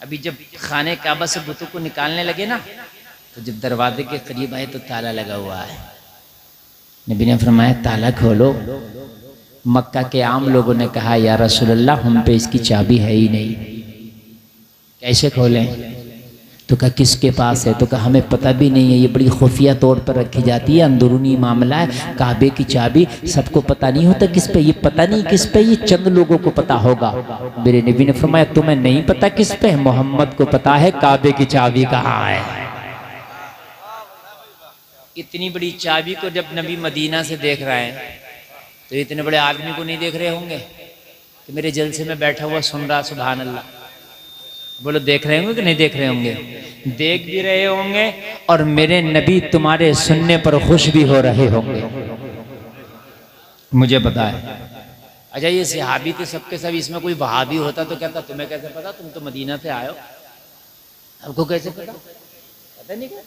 अभी जब खाने काबा से बुतों को निकालने लगे ना तो जब दरवाजे के करीब आए तो ताला लगा हुआ है। नबी ने फरमाया ताला खोलो। मक्का के आम लोगों ने कहा या रसूलल्लाह हम पे इसकी चाबी है ही नहीं, कैसे खोलें? तो कहा किसके पास है? तो कहा हमें पता भी नहीं है, ये बड़ी खुफिया तौर पर रखी जाती है, अंदरूनी मामला है। काबे की चाबी सबको पता नहीं होता किस पे, ये पता नहीं किस पे, ये चंद लोगों को पता होगा। मेरे नबी ने फरमाया तुम्हें नहीं पता किस पे? मोहम्मद को पता है काबे की चाबी कहाँ है। इतनी बड़ी चाबी को जब नबी मदीना से देख रहे हैं तो इतने बड़े आदमी को नहीं देख रहे होंगे कि मेरे जलसे में बैठा हुआ सुन रहा सुभान अल्लाह। बोलो देख रहे होंगे कि नहीं देख रहे होंगे? देख भी रहे होंगे और मेरे नबी तुम्हारे सुनने पर खुश भी हो रहे होंगे, मुझे पता है। अच्छा ये सहाबी थे सबके सब, इसमें कोई वहाबी होता तो कहता तुम्हें कैसे पता, तुम तो मदीना से आए हो, आपको कैसे पता? पता नहीं क्या,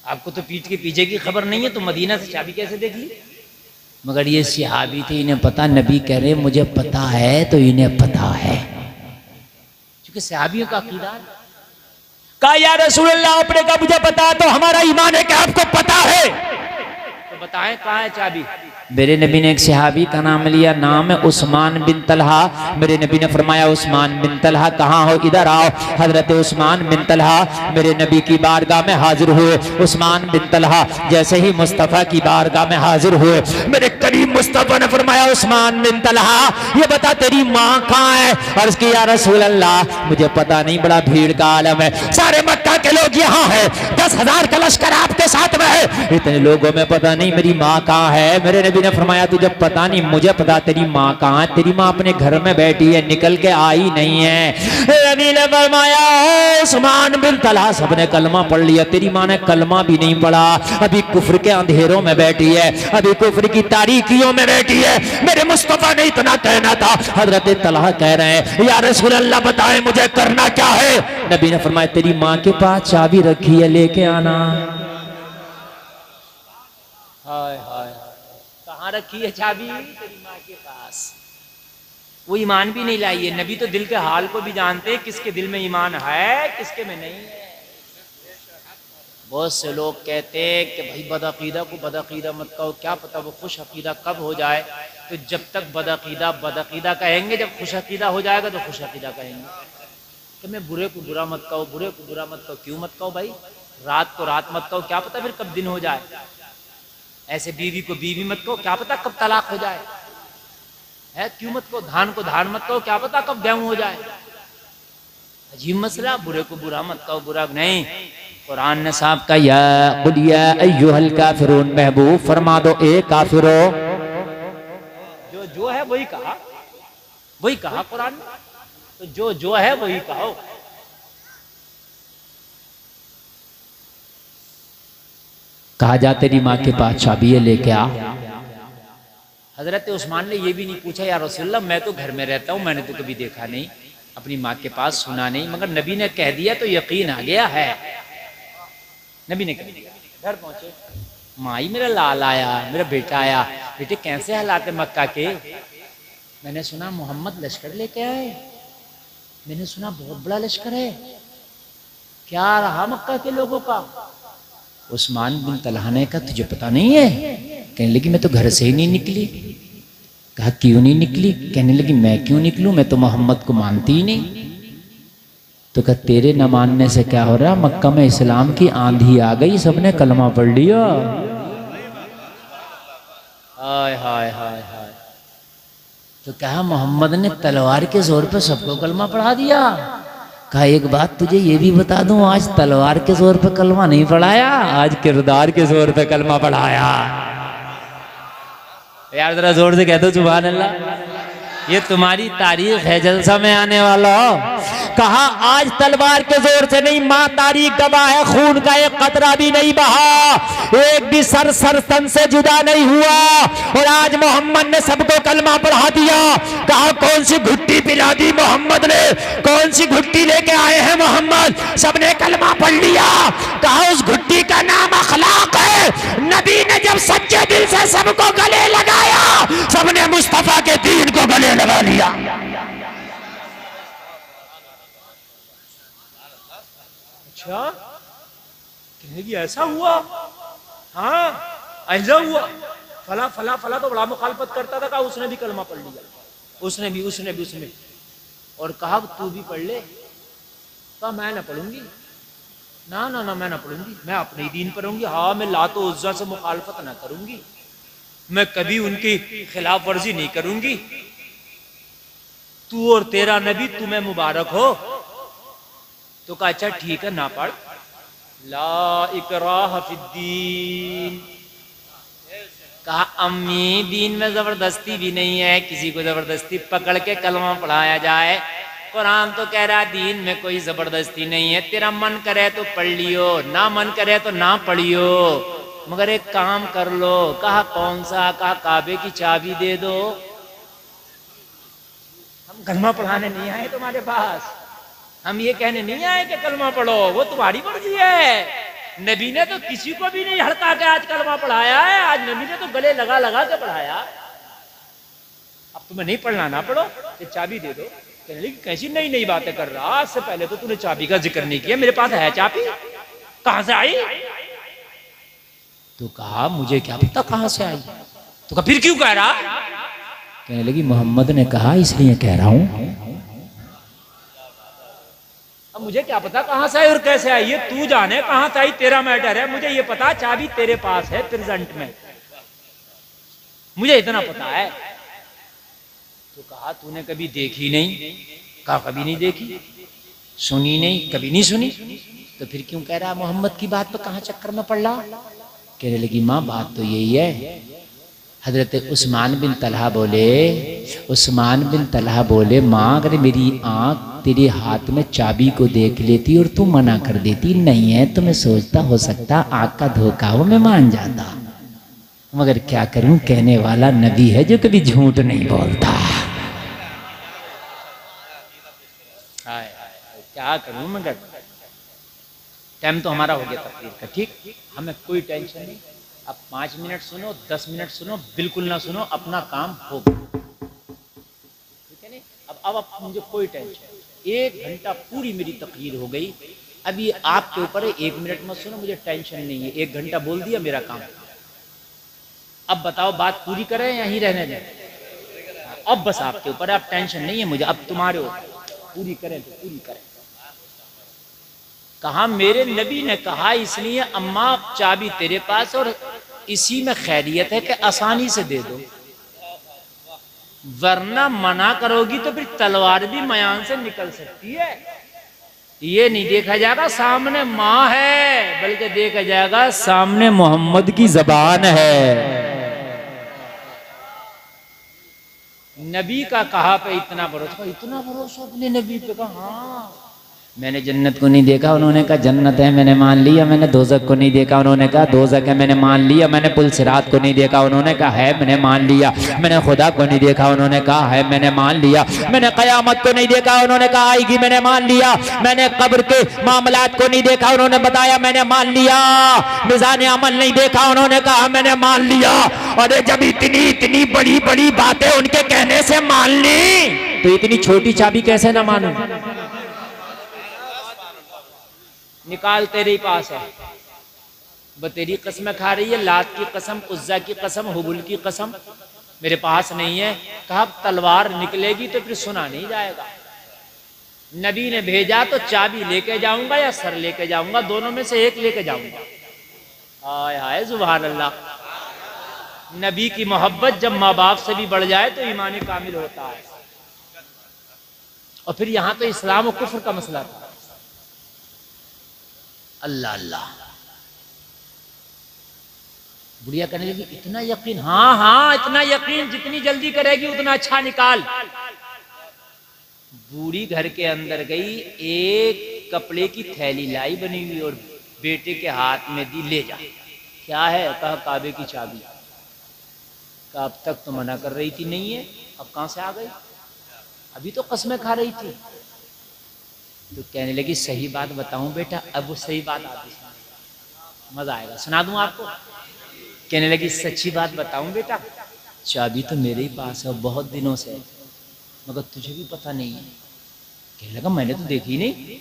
आपको तो पीठ के पीछे की खबर नहीं है, तो मदीना से चाबी कैसे देख ली? मगर ये सहाबी थे, इन्हें पता, नबी कह रहे मुझे पता है तो इन्हें पता है, क्योंकि सहाबियों का अकीदा है। कहा या रसूल अल्लाह, आपने कहा मुझे पता, तो हमारा ईमान है कि आपको पता है, तो बताएं कहाँ है चाबी? मेरे नबी ने एक सहाबी का नाम लिया, नाम है उस्मान बिन तलहा। मेरे नबी ने फरमाया उस्मान बिन तलहा कहाँ हो, इधर आओ। हजरत उस्मान बिन तलहा मेरे नबी की बारगाह में हाजिर हुए। उस्मान बिन तलहा जैसे ही मुस्तफ़ा की बारगाह में हाजिर हुए, मेरे करीम मुस्तफ़ा ने फरमाया उस्मान बिन तलहा ये बता तेरी माँ कहाँ है? और उसकी या रसूल अल्लाह मुझे पता नहीं, बड़ा भीड़ का आलम है, सारे मक्का के लोग यहाँ है, 10,000 का लश्कर आपके साथ में है, इतने लोगों में पता नहीं मेरी माँ कहाँ है। मेरे नबी ने फरमाया तुझे पता नहीं, मुझे पता तेरी माँ कहाँ है, तेरी माँ अपने घर में बैठी है, निकल के आई नहीं है। नबी ने फरमाया उस्मान बिन तलहा सबने कलमा पढ़ लिया, तेरी माँ ने कलमा भी नहीं पढ़ा, अभी कुफ्र के अंधेरों में बैठी है, अभी कुफ्र की तारीकियों में बैठी है। मेरे मुस्तफा ने इतना कहना था। हजरत तलहा कह रहे हैं या रसूल अल्लाह बताए मुझे करना क्या है? नबी ने फरमाया तेरी माँ के पास चाबी रखी है, लेके आना। हाय हाय, कहाँ रखी है चाबी? तेरी माँ के पास। वो ईमान भी नहीं लाई है। नबी तो दिल के हाल को भी जानते हैं, किसके दिल में ईमान है किसके में नहीं है। बहुत से लोग कहते हैं कि भाई बदअकीदा को बदअकीदा मत कहो, क्या पता वो खुश अकीदा कब हो जाए। तो जब तक बदअकीदा बदअकीदा कहेंगे, जब खुश अकीदा हो जाएगा तो खुश अकीदा कहेंगे कि मैं बुरे को बुरा मत कहो, बुरे को बुरा मत कहो। क्यों मत कहो भाई? रात को रात मत कहो, क्या पता फिर कब दिन हो जाए। ऐसे बीवी को बीवी मत कहो, क्या पता कब तलाक हो जाए। है क्यों मत कहो? धान को धान मत कहो, क्या पता कब गेहूं हो जाए। अजीब मसला, बुरे को बुरा मत कहो, बुरा नहीं। कुरान ने साहब का या कुल या अय्युहल काफिरून, महबूब फरमा दो ए काफिरो, जो है वही कहा कुरान ने, तो जो है वही कहो। कहा जा तेरी माँ के पास चाबी है, लेके आ। हजरत उस्मान ने ये भी नहीं पूछा या रसूलल्लाह मैं तो घर में रहता हूँ, मैंने तो कभी देखा नहीं, अपनी माँ के पास सुना नहीं, मगर नबी ने कह दिया तो यकीन आ गया है। नबी ने कह दिया, घर पहुंचे, माँ ही मेरा लाल आया, मेरा बेटा आया। बेटे कैसे हालात है मक्का के? मैंने सुना मोहम्मद लश्कर लेके आए, मैंने सुना बहुत बड़ा लश्कर है, क्या रहा मक्का के लोगों का? उस्मान बिन तलहा ने कहा तुझे पता नहीं है? कहने लगी मैं तो घर से ही नहीं निकली। कहा क्यों नहीं निकली? कहने लगी मैं क्यों निकलूं, मैं तो मोहम्मद को मानती ही नहीं। तो कहा तेरे न मानने से क्या हो रहा, मक्का में इस्लाम की आंधी आ गई, सबने कलमा पढ़ लिया। हाय हाय हाय हाय। तो कहा मोहम्मद ने तलवार के जोर पर सबको कलमा पढ़ा दिया। कहा एक बात तुझे ये भी बता दूं, आज तलवार के जोर पे कलमा नहीं पढ़ाया, आज किरदार के जोर पे कलमा पढ़ाया। यार जरा जोर से कह दो सुभान अल्लाह। ये तुम्हारी तारीख है जलसा में आने वाला। कहा आज तलवार के जोर से नहीं, माँ तारीख गवाह है, खून का एक कतरा भी नहीं बहा, एक भी सर तन से जुदा नहीं हुआ, और आज मोहम्मद ने सबको कलमा पढ़ा दिया। कहा कौन सी घुट्टी पिला दी मोहम्मद ने, कौन सी घुट्टी लेके आए हैं मोहम्मद, सबने कलमा पढ़ लिया। कहा उस घुट्टी का नाम अखलाक है। नबी ने जब सच्चे दिल से सबको गले लगाया, सबने मुस्तफा के दीन को गले लगा लिया। अच्छा कहेगी ऐसा हुआ? हाँ ऐसा हुआ, फला फला फला तो बड़ा मुखालफत करता था। कहा उसने भी कलमा पढ़ लिया, उसने भी और कहा तू भी पढ़ ले। कहा मैं ना पढ़ूंगी, ना ना ना मैं ना पढ़ूंगी, मैं अपने ही दीन पर रहूंगी। हाँ मैं लातो उज्जा से मुखालफत ना करूंगी, मैं कभी उनकी खिलाफ वर्जी नहीं करूंगी। तू और तेरा नबी तुम्हें मुबारक हो। तो कहा अच्छा ठीक है ना पढ़। ला इकराह फिद्दीन। कहा अम्मी दीन में जबरदस्ती भी नहीं है, किसी को जबरदस्ती पकड़ के कलमा पढ़ाया जाए। कुरान तो कह रहा है दीन में कोई जबरदस्ती नहीं है, तेरा मन करे तो पढ़ लियो, ना मन करे तो ना पढ़ियो, मगर एक काम कर लो। कहा कौन सा? कहा काबे की चाबी दे दो। हम कलमा पढ़ाने नहीं आए तुम्हारे पास, हम ये कहने नहीं आए कि कलमा पढ़ो, वो तुम्हारी मर्जी है। नबी ने तो किसी को भी नहीं हड़का के आज कलमा पढ़ाया है, आज नबी ने तो गले लगा लगा के पढ़ाया। अब तुम्हें नहीं पढ़ना ना पढ़ो, ये चाबी दे दो। कहने लगी कैसी नई नई बातें कर रहा, आज से पहले तो तूने चाबी का जिक्र नहीं किया, मेरे पास है चाबी, कहां से आई? तो कहा मुझे क्या पता कहां से आई। तो कहा फिर क्यों कह रहा? कहने लगी मोहम्मद ने कहा इसलिए कह रहा हूं। अब मुझे क्या पता कहां से आई और कैसे आई, ये तू जाने, कहां से आई तेरा मैटर है, मुझे ये पता चाबी तेरे पास है प्रेजेंट में, मुझे इतना पता है। तो कहा तूने कभी देखी नहीं? कहा कभी नहीं देखी। सुनी नहीं? कभी नहीं सुनी। तो फिर क्यों कह रहा मोहम्मद की बात पर कहां चक्कर में पड़ रहा? कहने लगी माँ बात तो यही है, हजरत उस्मान बिन तलहा बोले, उस्मान बिन तलहा बोले माँ अगर मेरी आंख तेरे हाथ में चाबी को देख लेती और तू मना कर देती नहीं है तो मैं सोचता हो सकता आंख का धोखा हो, मैं मान जाता, मगर क्या करूं कहने वाला नबी है जो कभी झूठ नहीं बोलता। क्या करूं मगर टाइम तो हमारा हो गया तकरीर का, ठीक, हमें कोई टेंशन नहीं। अब 5 मिनट सुनो, 10 मिनट सुनो, बिल्कुल ना सुनो, अपना काम होगा, ठीक है नहीं। अब मुझे कोई टेंशन, 1 घंटा पूरी मेरी तकरीर हो गई, अब ये आपके ऊपर है, 1 मिनट मत सुनो, मुझे टेंशन नहीं है, 1 घंटा बोल दिया मेरा काम। अब बताओ बात पूरी करें या ही रहने दें? अब बस आपके ऊपर, अब टेंशन नहीं है मुझे, अब तुम्हारे ऊपर, पूरी करें तो पूरी करें। कहा मेरे नबी ने कहा इसलिए अम्मा चाबी तेरे पास और इसी में खैरियत है कि आसानी से दे दो, वरना मना करोगी तो फिर तलवार भी मयान से निकल सकती है। ये नहीं देखा जाएगा सामने माँ है, बल्कि देखा जाएगा सामने मोहम्मद की जबान है। नबी का कहा पे इतना भरोसा अपने नबी पे कहा। हाँ मैंने जन्नत को नहीं देखा, उन्होंने कहा जन्नत है, मैंने मान लिया। मैंने दोजक को नहीं देखा, उन्होंने कहा दोजक है, मैंने मान लिया। मैंने पुल सिरात को नहीं देखा, उन्होंने कहा है, मैंने मान लिया। मैंने खुदा को नहीं देखा, उन्होंने कहा है, मैंने मान लिया। मैंने कयामत को नहीं देखा, उन्होंने कहा आएगी, मैंने मान लिया। मैंने कब्र के मामलात को नहीं देखा, उन्होंने बताया, मैंने मान लिया। मिजान अमल नहीं देखा, उन्होंने कहा मैंने मान लिया। और जब इतनी इतनी बड़ी बड़ी बातें उनके कहने से मान ली, तो इतनी छोटी चाबी कैसे ना मानूं? निकाल तेरे ही पास है, वो तेरी कसम खा रही है, लात की कसम, उज्जा की कसम, हुबुल की कसम, मेरे पास नहीं है। कहा तलवार निकलेगी तो फिर सुना नहीं जाएगा। नबी ने भेजा तो चाबी लेके जाऊंगा या सर लेके जाऊंगा, दोनों में से एक लेके जाऊंगा। हाय हाय सुभान अल्लाह। नबी की मोहब्बत जब माँ बाप से भी बढ़ जाए तो ईमान कामिल होता है। और फिर यहां तो इस्लाम और कुफ्र का मसला था। अल्लाह अल्लाह। बुढ़िया कहने लगी इतना यकीन? हाँ हाँ इतना यकीन, जितनी जल्दी करेगी उतना अच्छा निकाल। बूढ़ी घर के अंदर गई, एक कपड़े की थैली लाई बनी हुई और बेटे के हाथ में दी, ले जा। क्या है? कहा काबे की चाबी। कहा अब तक तो मना कर रही थी नहीं है, अब कहां से आ गई? अभी तो कसमें खा रही थी। तो कहने लगी सही बात बताऊं बेटा? अब वो सही बात आती है, मजा आएगा, सुना दूं आपको। कहने लगी सच्ची बात बताऊं बेटा? चाबी तो मेरे ही पास है बहुत दिनों से, मगर तुझे भी पता नहीं है। कहने लगा मैंने तो देखी नहीं।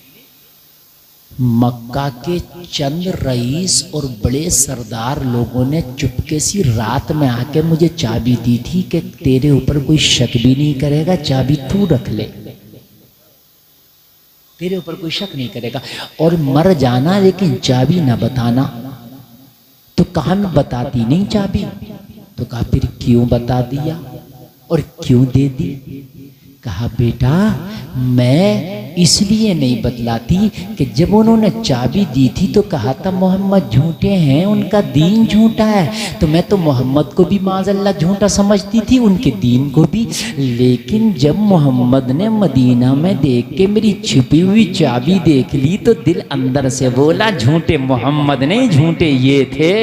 मक्का के चंद रईस और बड़े सरदार लोगों ने चुपके सी रात में आके मुझे चाबी दी थी कि तेरे ऊपर कोई शक भी नहीं करेगा, चाबी तू रख ले, तेरे ऊपर कोई शक नहीं करेगा, और मर जाना लेकिन चाबी ना बताना। तो कहा मैं बताती नहीं चाबी। तो कहा फिर क्यों बता दिया और क्यों दे दी? कहा बेटा मैं इसलिए नहीं बतलाती कि जब उन्होंने चाबी दी थी तो कहा था मोहम्मद झूठे हैं, उनका दीन झूठा है। तो मैं तो मोहम्मद को भी माज़अल्लाह झूठा समझती थी, उनके दीन को भी। लेकिन जब मोहम्मद ने मदीना में देख के मेरी छिपी हुई चाबी देख ली तो दिल अंदर से बोला झूठे मोहम्मद नहीं, झूठे ये थे।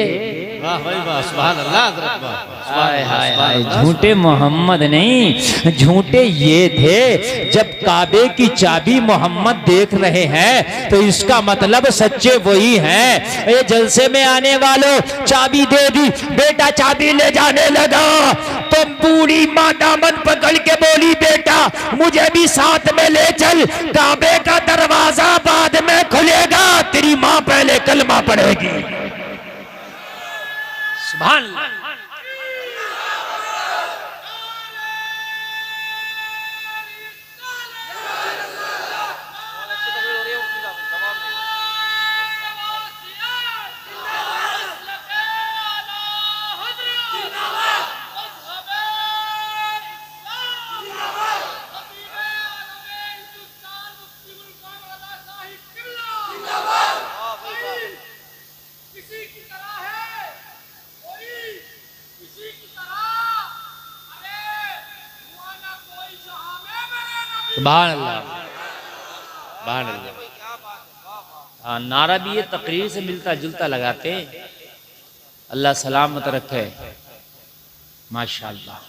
वाह भाई वाह, सुभान अल्लाह, हज़रत वाह। हाय हाय हाय, झूठे मोहम्मद नहीं, झूठे ये थे। जब काबे की चाबी मोहम्मद देख रहे हैं तो इसका मतलब सच्चे वही हैं। ये जलसे में आने वालों, चाबी दे दी, बेटा चाबी ले जाने लगा तो बूढ़ी माँ दामन पकड़ के बोली, बेटा मुझे भी साथ में ले चल, काबे का दरवाजा बाद में खुलेगा, तेरी माँ पहले कलमा पढ़ेगी। सुभान अल्लाह। सुभान अल्लाह, सुभान अल्लाह। हाँ, नारा भी ये तकरीर से मिलता जुलता लगाते, अल्लाह सलामत रखे। माशाअल्लाह,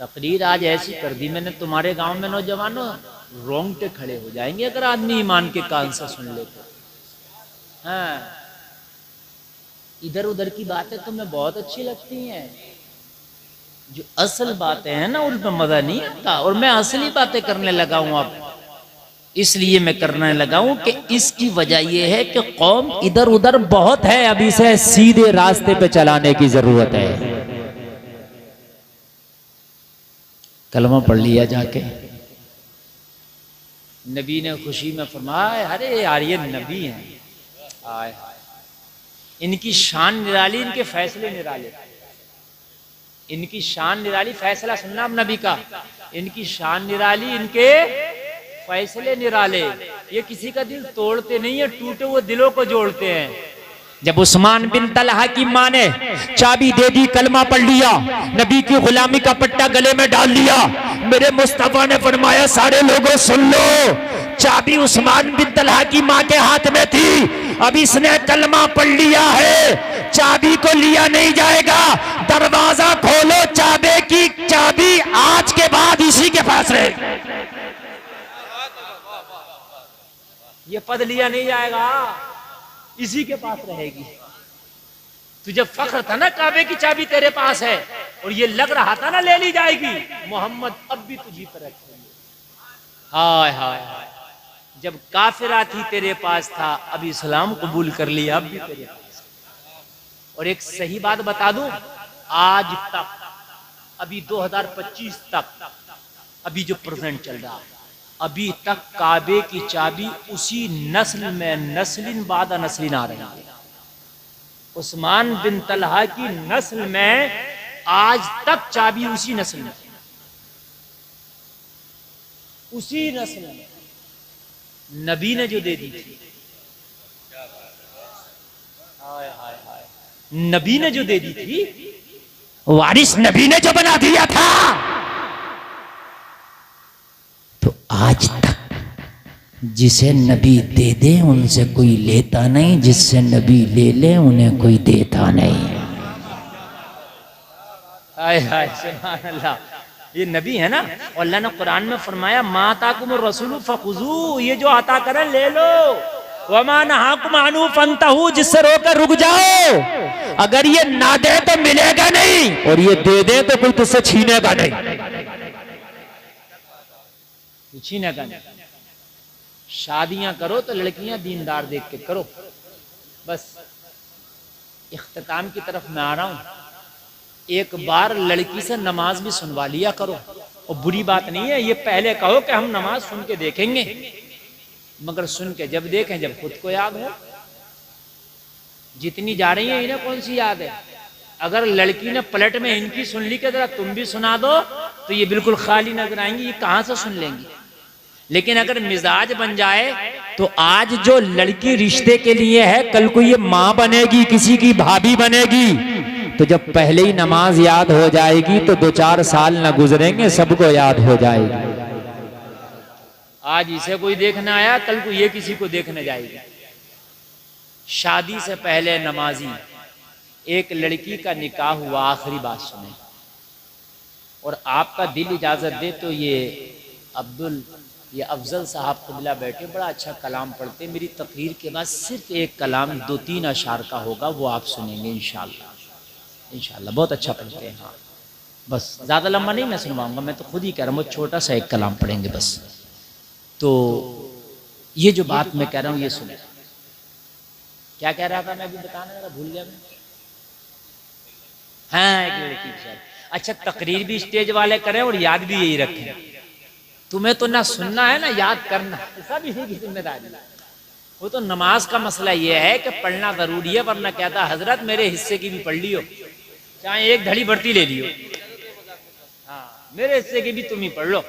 तकरीर आज ऐसी कर दी मैंने, तुम्हारे गांव में नौजवानों रोंगटे खड़े हो जाएंगे अगर आदमी ईमान के कान से सुन ले तो। हाँ, इधर उधर की बातें तुम्हें बहुत अच्छी लगती हैं, जो असल बातें हैं ना उनमें मजा नहीं आता। और मैं असली बातें करने लगा हूं अब, इसलिए मैं करने लगा हूं कि इसकी वजह यह है कि कौम इधर उधर बहुत है, अब इसे सीधे रास्ते पे चलाने की जरूरत है। कलमा पढ़ लिया जाके, नबी ने खुशी में फरमाया, अरे यार ये नबी हैं, आय इनकी शान निराली, इनके फैसले निराले, इनकी शान निराली। फैसला सुनना अब नबी का, इनकी शान निराली, इनके फैसले निराले। ये किसी का दिल तोड़ते नहीं है, टूटे हुए दिलों को जोड़ते हैं। जब उस्मान बिन तलहा की माँ ने चाबी दे दी, कलमा पढ़ लिया, नबी की गुलामी का पट्टा गले में डाल लिया, मेरे मुस्तफा ने फरमाया, सारे लोगों सुन लो, चाबी उस्मान बिन तलहा की माँ के हाथ में थी, अब इसने कलमा पढ़ लिया है, चाबी को लिया नहीं जाएगा, दरवाजा खोलो, चाबी की चाबी आज के बाद इसी के पास रहे। ये पद लिया नहीं जाएगा, इसी के पास रहेगी। तुझे फख्र था ना काबे की चाबी तेरे पास है, और ये लग रहा था ना ले ली जाएगी, मोहम्मद अब भी तुझी पर रखेंगे। हाय हाय हाय, जब काफिरा थी तेरे पास था, अब इस्लाम कबूल कर लिया, अब भी तेरे पास। और एक सही बात बता दूं, आज तक, अभी 2025 तक, अभी जो प्रेजेंट चल रहा है, अभी तक काबे की चाबी उसी नस्ल में नस्लिन बाद नस्लिन आ रही है। उस्मान बिन तलहा की नस्ल में आज तक चाबी उसी नस्ल में, उसी नस्ल में नबी ने जो दे दी थी, हाय हाय हाय, नबी ने जो दे दी थी, वारिस नबी ने जो बना दिया था, तो आज तक जिसे नबी दे दे उनसे कोई लेता नहीं, जिससे नबी ले ले उन्हें कोई देता नहीं। हाय हाय, सुभान अल्लाह। ये नबी है ना, और अल्लाह ने कुरान में फरमाया, माताकुम रसूल फखुजू, ये जो अता करे ले लो, वमा नहाकुम अनु फंतहू, जिससे रोकर रुक जाओ। अगर ये ना दे तो मिलेगा नहीं, और ये दे दे तो कोई तुझसे छीनेगा नहीं, छीनेगा नहीं। शादियां करो तो लड़कियां दीनदार देख के करो। बस इख्तिताम की तरफ मैं आ रहा हूं, एक बार लड़की से नमाज भी सुनवा लिया करो, और बुरी बात नहीं है, ये पहले कहो कि हम नमाज सुन के देखेंगे, मगर सुन के जब देखें जब खुद को याद हो। जितनी जा रही है इन्हें कौन सी याद है? अगर लड़की ने पलट में इनकी सुन ली कि जरा तुम भी सुना दो, तो ये बिल्कुल खाली नजर आएंगी, ये कहां से सुन लेंगी। लेकिन अगर मिजाज बन जाए तो आज जो लड़की रिश्ते के लिए है, कल को ये माँ बनेगी, किसी की भाभी बनेगी, तो जब पहले ही नमाज याद हो जाएगी तो 2-4 साल न गुजरेंगे, सबको याद हो जाएगी। आज इसे कोई देखने आया, कल को ये किसी को देखने जाएगी। शादी से पहले नमाजी एक लड़की का निकाह हुआ, आखिरी बात सुने, और आपका दिल इजाज़त दे तो ये अफजल साहब क़िबला बैठे, बड़ा अच्छा कलाम पढ़ते। मेरी तकरीर के बाद सिर्फ एक कलाम 2-3 अशार का होगा, वो आप सुनेंगे इंशाअल्लाह। इंशाअल्लाह बहुत अच्छा पढ़ते हैं। हाँ बस ज़्यादा लंबा नहीं मैं सुनवाऊँगा, मैं तो खुद ही कह रहा हूँ, वो छोटा सा एक कलाम पढ़ेंगे बस। तो ये जो बात मैं कह रहा हूँ ये सुने। क्या कह रहा था मैं अभी बताने लगा, भूल गया मैं। हाँ एक लड़की की शादी। अच्छा तकरीर भी स्टेज वाले करें और याद भी यही रखें। तुम्हें तो ना सुनना है ना याद करना, सब इसी की जिम्मेदारी है। वो तो नमाज का मसला ये है कि पढ़ना जरूरी है, वरना कहता हजरत मेरे हिस्से की भी पढ़ लियो, चाहे एक घड़ी बढ़ती ले लियो, हाँ मेरे हिस्से की भी तुम ही पढ़ लो।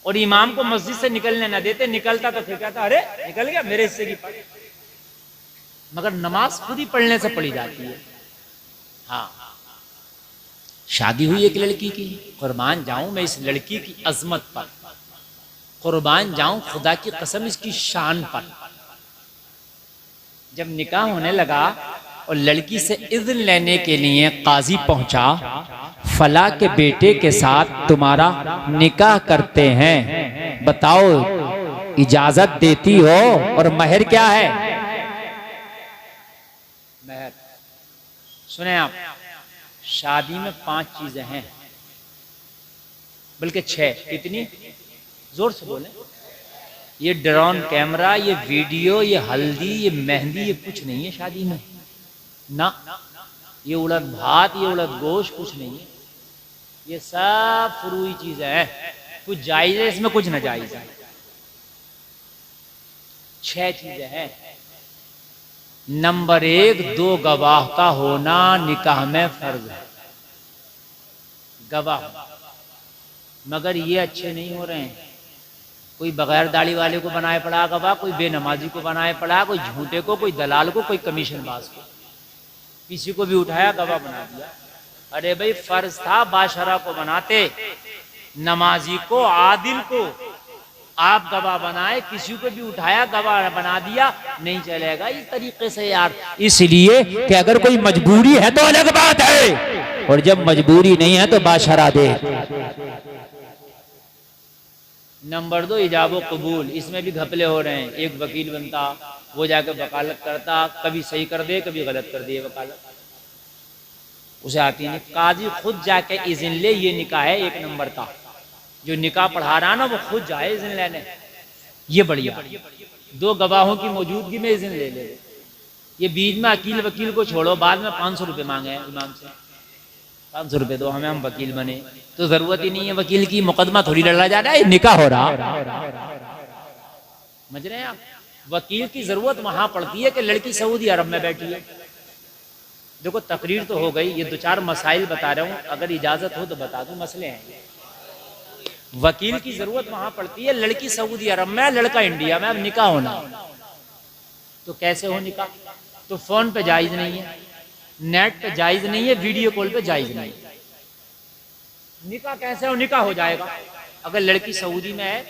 और इमाम को मस्जिद से निकलने ना देते, निकलता तो फिर कहता अरे निकल गया, मेरे हिस्से की पढ़। मगर नमाज खुद ही पढ़ने से पढ़ी जाती है। हाँ शादी हुई एक लड़की की, कुर्बान जाऊं मैं इस लड़की की अजमत पर, कुर्बान जाऊं खुदा की कसम इसकी शान पर। जब निकाह होने लगा और लड़की से इज़्न लेने के लिए काजी पहुंचा, फला के बेटे के साथ तुम्हारा निकाह करते हैं, बताओ इजाजत देती हो? और महर क्या है? महर सुने आप, शादी में 5 चीजें हैं, बल्कि 6। कितनी? जोर से बोले। ये ड्रोन कैमरा, ये वीडियो, ये हल्दी, ये मेहंदी, ये कुछ नहीं है शादी में ना। ये उड़द भात, ये उड़द गोश्त कुछ नहीं है। ये सब फुरूई चीजें हैं, कुछ जायज है इसमें, कुछ नाजायज है। 6 चीजें हैं। नंबर 1, 2 गवाह का होना निकाह में फर्ज है। गवाह, मगर ये अच्छे नहीं हो रहे हैं। कोई बगैर दाढ़ी वाले को बनाए पड़ा गवाह, कोई बेनमाजी को बनाए पड़ा, कोई झूठे को, कोई दलाल को, कोई कमीशन बाज को, किसी को भी उठाया गवाह बना दिया। अरे भाई फर्ज था बाशरा को बनाते, नमाजी को, आदिल को आप गवाह बनाए, किसी को भी उठाया गवाह बना दिया, नहीं चलेगा इस तरीके से यार। इसलिए कि अगर कोई मजबूरी है तो अलग बात है, और जब मजबूरी नहीं है तो बाशरा दे। नंबर 2, इजाबो कबूल। इसमें भी घपले हो रहे हैं। एक वकील बनता, वो जाकर वकालत करता, कभी सही कर दे कभी गलत कर दे वकालत, उसे आती नहीं। काजी खुद जाके इज़्न ले, ये निकाह है 1 नंबर का। जो निकाह पढ़ा रहा ना वो खुद जाए इज़्न लेने, ये बढ़िया। 2 गवाहों की मौजूदगी में इज़्न ले। ये बीच में अकील वकील को छोड़ो, बाद में 500 रुपये मांगे हैं इमाम से, 500 रुपये दो हमें, हम वकील बने। तो जरूरत ही नहीं है वकील की, मुकदमा थोड़ी लड़ा जा रहा है, निकाह हो रहा। समझ रहे हैं आप? वकील की जरूरत वहां पड़ती है कि लड़की सऊदी अरब में बैठी है। देखो तकरीर तो हो गई, ये 2-4 मसाइल बता रहा हूँ, अगर इजाजत हो तो बता दूं, मसले हैं। वकील की जरूरत वहां पड़ती है, लड़की सऊदी अरब में, लड़का इंडिया में, अब निकाह होना। तो कैसे हो निकाह? तो फोन पे जायज नहीं है, नेट पे जायज नहीं है, वीडियो कॉल पे जायज नहीं है। निकाह कैसे हो? निकाह हो जाएगा अगर लड़की सऊदी में है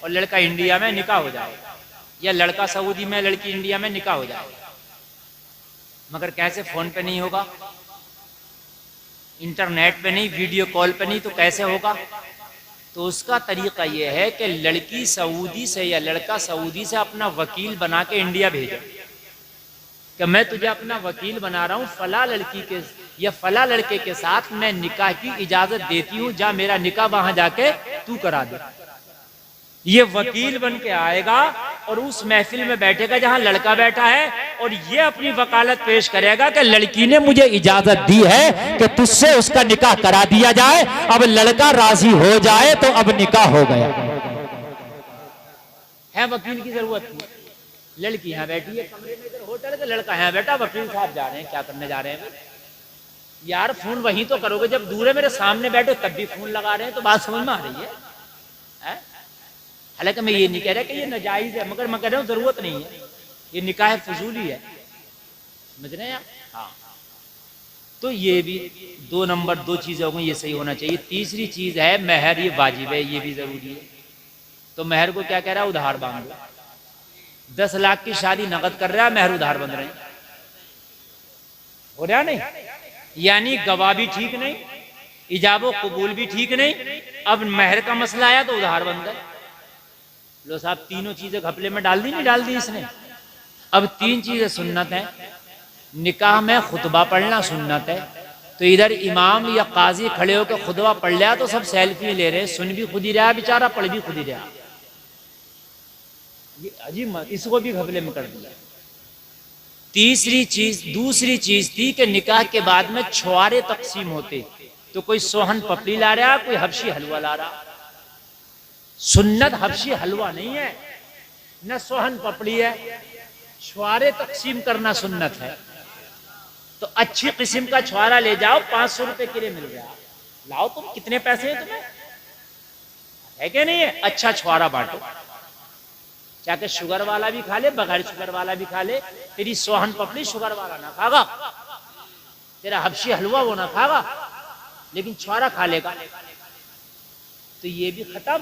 और लड़का इंडिया में, निकाह हो जाएगा। या लड़का सऊदी में, लड़की इंडिया में, निकाह हो जाएगा। मगर कैसे? फोन पे नहीं होगा, इंटरनेट पे नहीं, वीडियो कॉल पे नहीं, तो कैसे होगा? तो उसका तरीका यह है कि लड़की सऊदी से या लड़का सऊदी से अपना वकील बना के इंडिया भेजे कि मैं तुझे अपना वकील बना रहा हूँ, फला लड़की के या फला लड़के के साथ मैं निकाह की इजाजत देती हूँ, जा मेरा निकाह वहां जाके तू करा दे। ये वकील बन के आएगा और उस महफिल में बैठेगा जहां लड़का बैठा है, और ये अपनी वकालत पेश करेगा कि लड़की ने मुझे इजाजत दी है कि तुझसे उसका निकाह करा दिया जाए, अब लड़का राजी हो जाए तो अब निकाह हो गया है। वकील की जरूरत नहीं। लड़की यहाँ बैठी है कमरे में, इधर होटल के, लड़का यहाँ बैठा, वकील साहब जा रहे हैं, क्या करने जा रहे हैं यार? फोन वहीं तो करोगे जब दूर है, मेरे सामने बैठो तब भी फोन लगा रहे हैं, तो बात समझ में आ रही है? हालांकि मैं ये नहीं कह रहा कि ये नाजायज है, मगर मैं कह रहा हूँ जरूरत नहीं है, ये निकाह फजूली है। समझ रहे हैं आप? हाँ। तो ये भी 2 नंबर 2 चीजें हो गई, ये सही होना चाहिए। तीसरी चीज है महर, ये वाजिब है, ये भी जरूरी है। तो महर को क्या कह रहा है? उधार बांध लो। 10 लाख की शादी नकद कर रहा है, महर उधार बंध रहे हैं। हो रहा नहीं, यानी गवाह भी ठीक नहीं, इजाबो कबूल भी ठीक नहीं, अब महर का मसला आया तो उधार बन गए। लो साहब, तीनों चीजें घपले में डाल दी, नहीं डाल दी इसने। अब 3 चीजें सुन्नत है, निकाह में खुतबा पढ़ना सुन्नत है, तो इधर इमाम या काजी खड़े होकर खुतबा पढ़ लिया तो सब सेल्फी ले रहे, सुन भी खुद ही रहा बेचारा, पढ़ भी खुद ही रहा। ये अजीब, इसको भी घपले में कर दिया। दूसरी चीज थी कि निकाह के बाद में छुआरे तकसीम होते, तो कोई सोहन पपड़ी ला रहा, कोई हबशी हलवा ला रहा। सुन्नत हबशी हलवा नहीं है, न सोहन पपड़ी है, छुआरे तकसीम करना सुन्नत है। तो अच्छी किस्म का छुआरा ले जाओ, 500 रुपए किले मिल गया, लाओ तुम, कितने पैसे हैं तुम्हें, है कि नहीं है? अच्छा छुआरा बांटो, चाहे शुगर वाला भी खा ले, बगैर शुगर वाला भी खा ले, तेरी सोहन पपड़ी शुगर वाला ना खागा, तेरा हबशी हलवा वो ना खागा, लेकिन छुआरा खा लेगा। तो ये भी खत्म।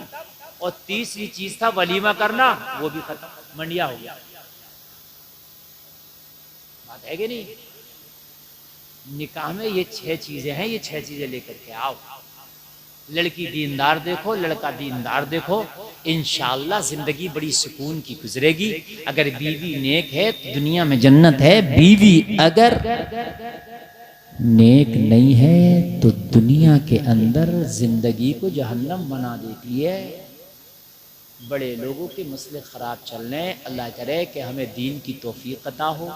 और तीसरी चीज था वलीमा करना, वो भी खत्म, मंडिया हो गया। बात है कि नहीं? निकाह में ये 6 चीजें हैं, ये 6 चीजें लेकर के आओ। लड़की दीनदार देखो, लड़का दीनदार देखो, इंशाअल्लाह जिंदगी बड़ी सुकून की गुजरेगी। अगर बीवी नेक है तो दुनिया में जन्नत है, बीवी अगर नेक नहीं है तो दुनिया के अंदर जिंदगी को जहन्नम बना देती है। बड़े लोगों के मसले ख़राब चल रहे हैं, अल्लाह करे कि हमें दीन की तौफीक अता हो,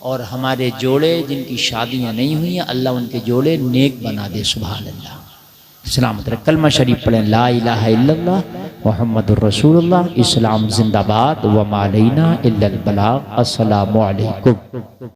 और हमारे जोड़े जिनकी शादियां नहीं हुई हैं, अल्लाह उनके जोड़े नेक बना दे। सुभान अल्लाह। सलामत रहे। कलमा शरीफ पढ़ें, ला इलाहा इल्लल्लाह मुहम्मदुर रसूलुल्लाह। इस्लाम जिंदाबाद, व मा अलैना इल्लल बलाग। अस्सलामु अलैकुम।